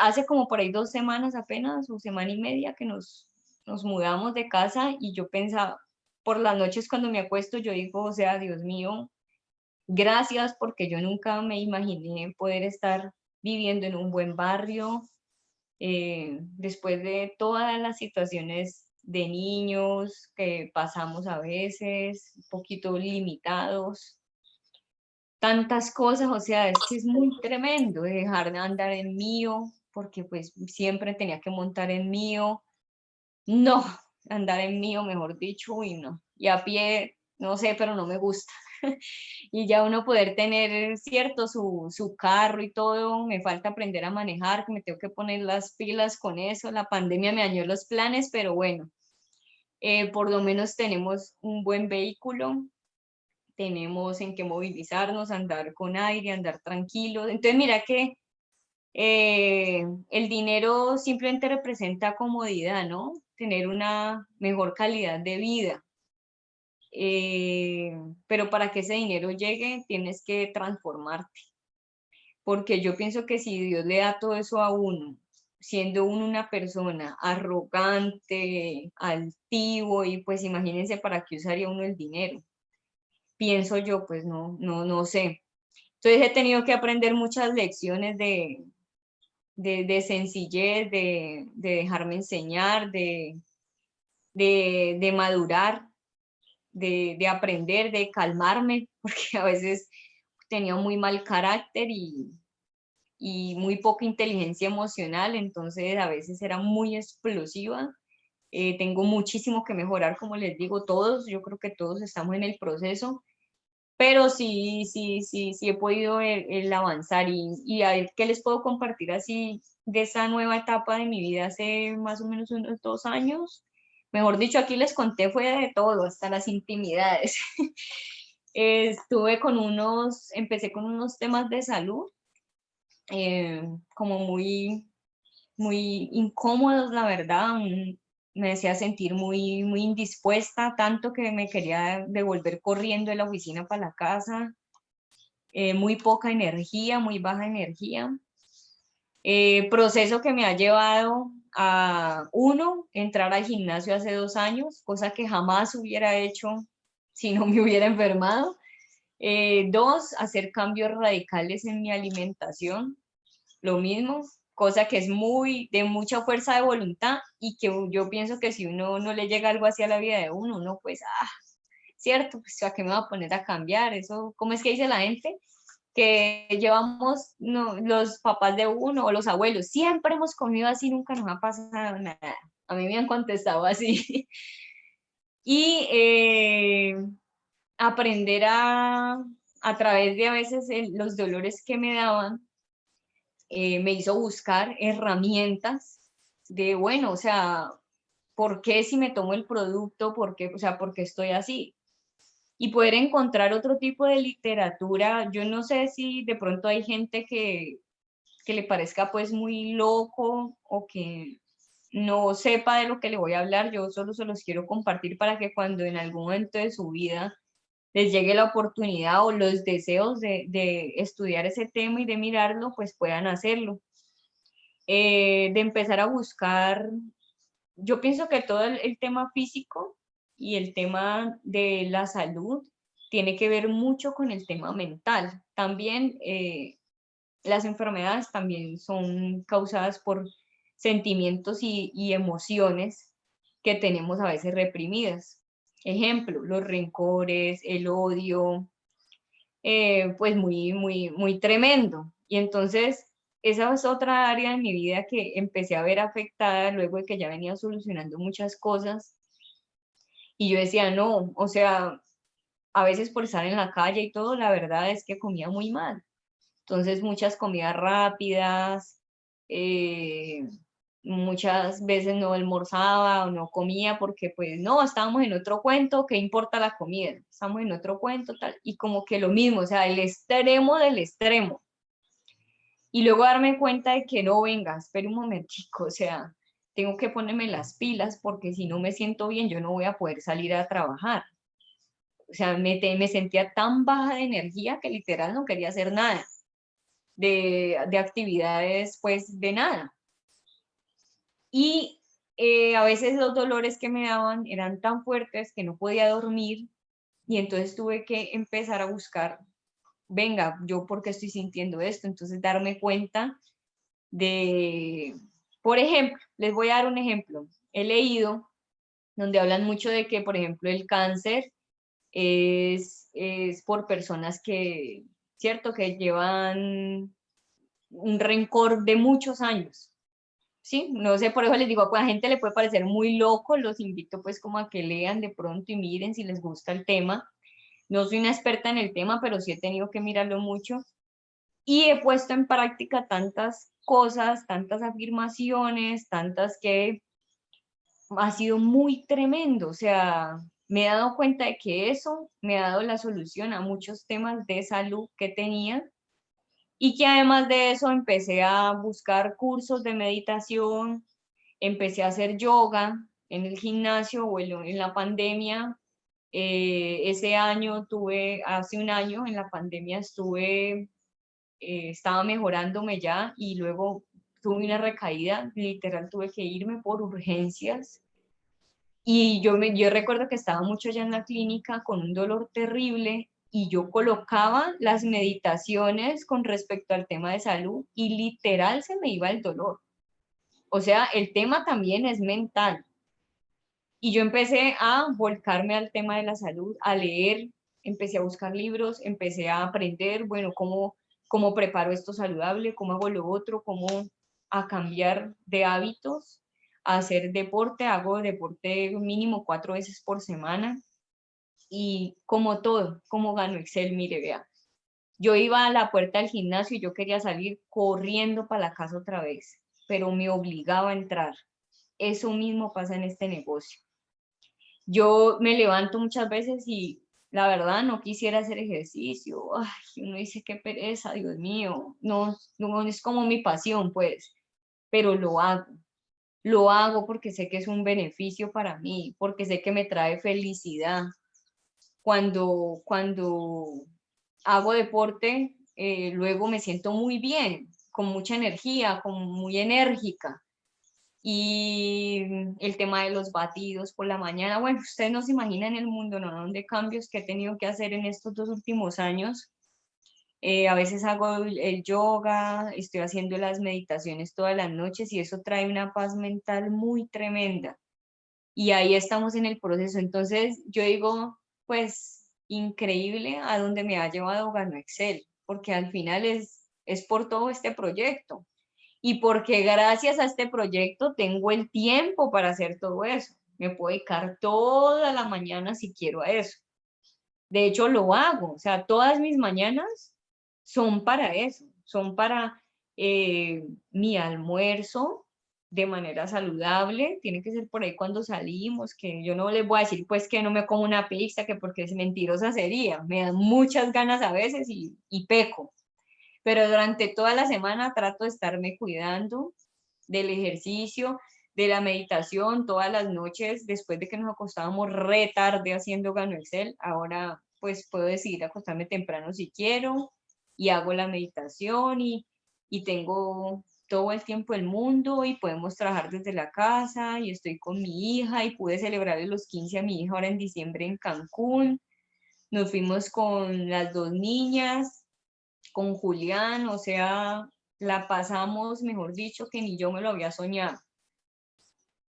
hace como por ahí 2 semanas apenas, o semana y media que nos mudamos de casa y yo pensaba, por las noches cuando me acuesto, yo digo, o sea, Dios mío, gracias porque yo nunca me imaginé poder estar viviendo en un buen barrio, después de todas las situaciones de niños que pasamos a veces, un poquito limitados, tantas cosas, o sea, es que es muy tremendo dejar de andar en mío, porque pues siempre tenía que montar en mío, no, andar en mío, mejor dicho, y no, y a pie, no sé, pero no me gusta. Y ya uno poder tener, cierto, su carro y todo, me falta aprender a manejar, que me tengo que poner las pilas con eso, la pandemia me dañó los planes, pero bueno, por lo menos tenemos un buen vehículo, tenemos en qué movilizarnos, andar con aire, andar tranquilos. Entonces, mira que el dinero simplemente representa comodidad, ¿no? Tener una mejor calidad de vida. Pero para que ese dinero llegue, tienes que transformarte. Porque yo pienso que si Dios le da todo eso a uno, siendo uno una persona arrogante, altivo, y pues imagínense para qué usaría uno el dinero. Pienso yo, pues no sé. Entonces he tenido que aprender muchas lecciones de sencillez, de dejarme enseñar, de madurar, de aprender, de calmarme, porque a veces tenía muy mal carácter y muy poca inteligencia emocional, entonces a veces era muy explosiva. Tengo muchísimo que mejorar, como les digo, todos, yo creo que todos estamos en el proceso, pero sí he podido el avanzar y a ver qué les puedo compartir así de esa nueva etapa de mi vida hace más o menos unos 2 años. Mejor dicho, aquí les conté fue de todo, hasta las intimidades. Empecé con unos temas de salud, como muy incómodos, la verdad. Me hacía sentir muy indispuesta, tanto que me quería devolver corriendo de la oficina para la casa. Muy poca energía, muy baja energía. Proceso que me ha llevado a, uno, entrar al gimnasio hace 2 años, cosa que jamás hubiera hecho si no me hubiera enfermado. Dos, hacer cambios radicales en mi alimentación, lo mismo, cosa que es de mucha fuerza de voluntad y que yo pienso que si uno no le llega algo así a la vida de uno, uno pues, cierto, pues a qué me va a poner a cambiar, eso, ¿cómo es que dice la gente? que llevamos los papás de uno o los abuelos, siempre hemos comido así, nunca nos ha pasado nada. A mí me han contestado así. Y aprender a través de a veces los dolores que me daban, me hizo buscar herramientas de, bueno, o sea, ¿por qué si me tomo el producto? ¿Por qué? O sea, ¿por qué estoy así? Y poder encontrar otro tipo de literatura. Yo no sé si de pronto hay gente que le parezca pues muy loco o que no sepa de lo que le voy a hablar. Yo solo se los quiero compartir para que cuando en algún momento de su vida les llegue la oportunidad o los deseos de estudiar ese tema y de mirarlo, pues puedan hacerlo. De empezar a buscar, yo pienso que todo el tema físico y el tema de la salud tiene que ver mucho con el tema mental. También las enfermedades también son causadas por sentimientos y emociones que tenemos a veces reprimidas. Ejemplo, los rencores, el odio, pues muy tremendo. Y entonces, esa es otra área de mi vida que empecé a ver afectada luego de que ya venía solucionando muchas cosas. Y yo decía, no, o sea, a veces por estar en la calle y todo, la verdad es que comía muy mal. Entonces, muchas comidas rápidas, eh, muchas veces no almorzaba o no comía porque pues no, estábamos en otro cuento, ¿qué importa la comida? Estamos en otro cuento, tal, y como que lo mismo, o sea, el extremo del extremo. Y luego darme cuenta de que no, venga, espere un momentico, o sea, tengo que ponerme las pilas porque si no me siento bien, yo no voy a poder salir a trabajar. O sea, me sentía tan baja de energía que literal no quería hacer nada de actividades, pues de nada. Y a veces los dolores que me daban eran tan fuertes que no podía dormir y entonces tuve que empezar a buscar, venga, yo por qué estoy sintiendo esto, entonces darme cuenta de, por ejemplo, les voy a dar un ejemplo. He leído donde hablan mucho de que, por ejemplo, el cáncer es por personas que, cierto, que llevan un rencor de muchos años. Sí, no sé, por eso les digo, pues a la gente le puede parecer muy loco, los invito pues como a que lean de pronto y miren si les gusta el tema. No soy una experta en el tema, pero sí he tenido que mirarlo mucho y he puesto en práctica tantas cosas, tantas afirmaciones, tantas que ha sido muy tremendo, o sea, me he dado cuenta de que eso me ha dado la solución a muchos temas de salud que tenía y que además de eso empecé a buscar cursos de meditación, empecé a hacer yoga en el gimnasio o en la pandemia. Ese año hace un año en la pandemia estaba mejorándome ya y luego tuve una recaída, literal tuve que irme por urgencias. Y yo recuerdo que estaba mucho ya en la clínica con un dolor terrible y yo colocaba las meditaciones con respecto al tema de salud y literal se me iba el dolor. O sea, el tema también es mental. Y yo empecé a volcarme al tema de la salud, a leer, empecé a buscar libros, empecé a aprender, bueno, cómo preparo esto saludable, cómo hago lo otro, cómo a cambiar de hábitos, a hacer deporte, hago deporte mínimo 4 veces por semana y como todo, como gano Excel, mire, vea. Yo iba a la puerta del gimnasio y yo quería salir corriendo para la casa otra vez, pero me obligaba a entrar. Eso mismo pasa en este negocio. Yo me levanto muchas veces y la verdad no quisiera hacer ejercicio. Ay, uno dice qué pereza, Dios mío. No, no es como mi pasión, pues, pero lo hago. Lo hago porque sé que es un beneficio para mí, porque sé que me trae felicidad. Cuando hago deporte, luego me siento muy bien, con mucha energía, como muy enérgica. Y el tema de los batidos por la mañana, bueno, ustedes no se imaginan el mundo, ¿no? De cambios que he tenido que hacer en estos 2 últimos años. A veces hago el yoga, estoy haciendo las meditaciones todas las noches y eso trae una paz mental muy tremenda. Y ahí estamos en el proceso. Entonces yo digo, pues increíble a dónde me ha llevado Gano Excel, porque al final es por todo este proyecto y porque gracias a este proyecto tengo el tiempo para hacer todo eso. Me puedo dedicar toda la mañana si quiero a eso. De hecho, lo hago, o sea, todas mis mañanas son para eso, son para mi almuerzo de manera saludable, tiene que ser por ahí cuando salimos, que yo no les voy a decir pues que no me como una pizza, que porque es mentirosa sería, me dan muchas ganas a veces y peco, pero durante toda la semana trato de estarme cuidando del ejercicio, de la meditación, todas las noches, después de que nos acostábamos re tarde haciendo Gano Excel, ahora pues puedo decidir acostarme temprano si quiero y hago la meditación y tengo todo el tiempo del mundo y podemos trabajar desde la casa y estoy con mi hija y pude celebrarle los 15 a mi hija ahora en diciembre en Cancún. Nos fuimos con las dos niñas, con Julián, o sea, la pasamos, mejor dicho, que ni yo me lo había soñado.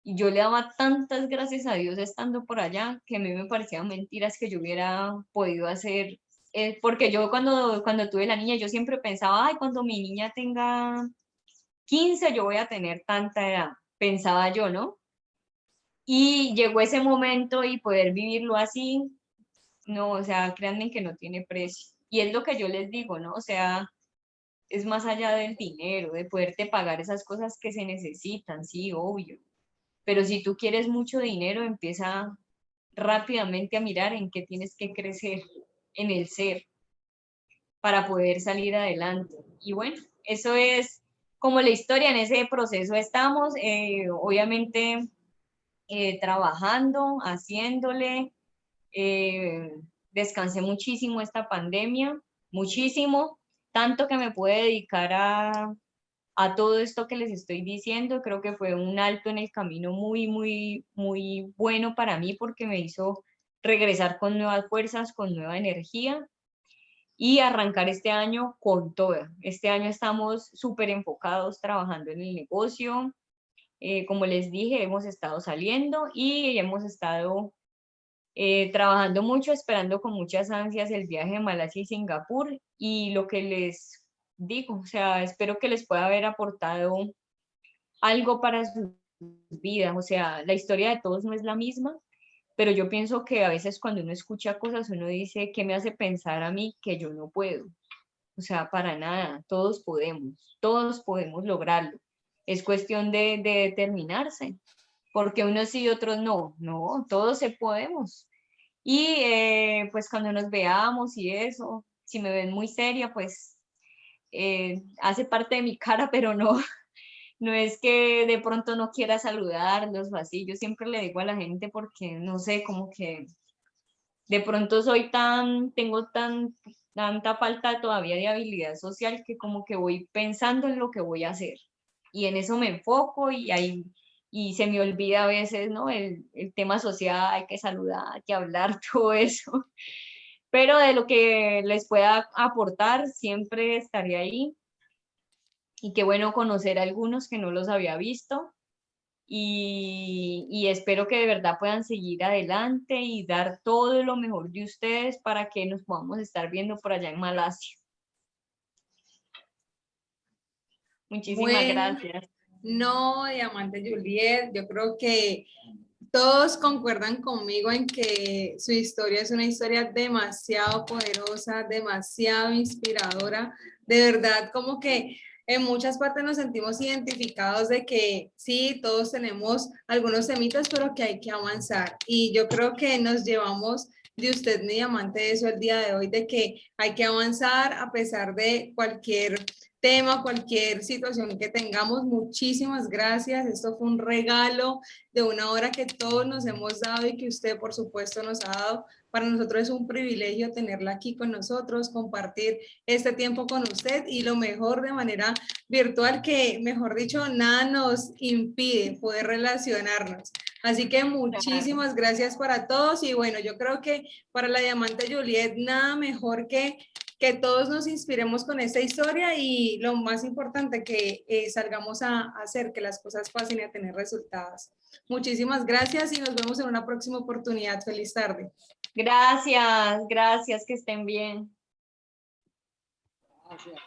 Y yo le daba tantas gracias a Dios estando por allá que a mí me parecían mentiras que yo hubiera podido hacer. Porque yo cuando tuve la niña, yo siempre pensaba, ay, cuando mi niña tenga 15 yo voy a tener tanta edad, pensaba yo, ¿no? Y llegó ese momento y poder vivirlo así, no, o sea, créanme que no tiene precio. Y es lo que yo les digo, ¿no? O sea, es más allá del dinero, de poderte pagar esas cosas que se necesitan, sí, obvio. Pero si tú quieres mucho dinero, empieza rápidamente a mirar en qué tienes que crecer, en el ser, para poder salir adelante. Y bueno, eso es como la historia, en ese proceso estamos, obviamente trabajando, haciéndole, eh, descansé muchísimo esta pandemia, muchísimo, tanto que me pude dedicar a todo esto que les estoy diciendo. Creo que fue un alto en el camino muy, muy, muy bueno para mí porque me hizo regresar con nuevas fuerzas, con nueva energía y arrancar este año con toda. Este año estamos súper enfocados trabajando en el negocio. Como les dije, hemos estado saliendo y hemos estado trabajando mucho, esperando con muchas ansias el viaje de Malasia y Singapur y lo que les digo, o sea, espero que les pueda haber aportado algo para sus vidas, o sea, la historia de todos no es la misma, pero yo pienso que a veces cuando uno escucha cosas, uno dice, ¿qué me hace pensar a mí que yo no puedo? O sea, para nada, todos podemos lograrlo. Es cuestión de determinarse, porque unos sí y otros no, no, todos se podemos. Y pues cuando nos veamos y eso, si me ven muy seria, pues hace parte de mi cara, pero no, no es que de pronto no quiera saludarlos o así. Yo siempre le digo a la gente porque no sé, como que de pronto tengo tanta falta todavía de habilidad social que como que voy pensando en lo que voy a hacer. Y en eso me enfoco y se me olvida a veces, ¿no? El tema social, hay que saludar, hay que hablar, todo eso. Pero de lo que les pueda aportar, siempre estaré ahí. Y qué bueno conocer a algunos que no los había visto. Y espero que de verdad puedan seguir adelante y dar todo lo mejor de ustedes para que nos podamos estar viendo por allá en Malasia. Muchísimas Bueno, gracias. no, Diamante Juliet, yo creo que todos concuerdan conmigo en que su historia es una historia demasiado poderosa, demasiado inspiradora. De verdad, como que en muchas partes nos sentimos identificados de que sí, todos tenemos algunos temitas, pero que hay que avanzar. Y yo creo que nos llevamos de usted, mi diamante, eso el día de hoy, de que hay que avanzar a pesar de cualquier tema, cualquier situación que tengamos. Muchísimas gracias. Esto fue un regalo de una hora que todos nos hemos dado y que usted, por supuesto, nos ha dado. Para nosotros es un privilegio tenerla aquí con nosotros, compartir este tiempo con usted y lo mejor de manera virtual, que mejor dicho, nada nos impide poder relacionarnos. Así que muchísimas gracias para todos y bueno, yo creo que para la Diamante Juliet, nada mejor que todos nos inspiremos con esta historia y lo más importante, que salgamos a hacer que las cosas pasen y a tener resultados. Muchísimas gracias y nos vemos en una próxima oportunidad. Feliz tarde. Gracias, gracias, que estén bien. Gracias.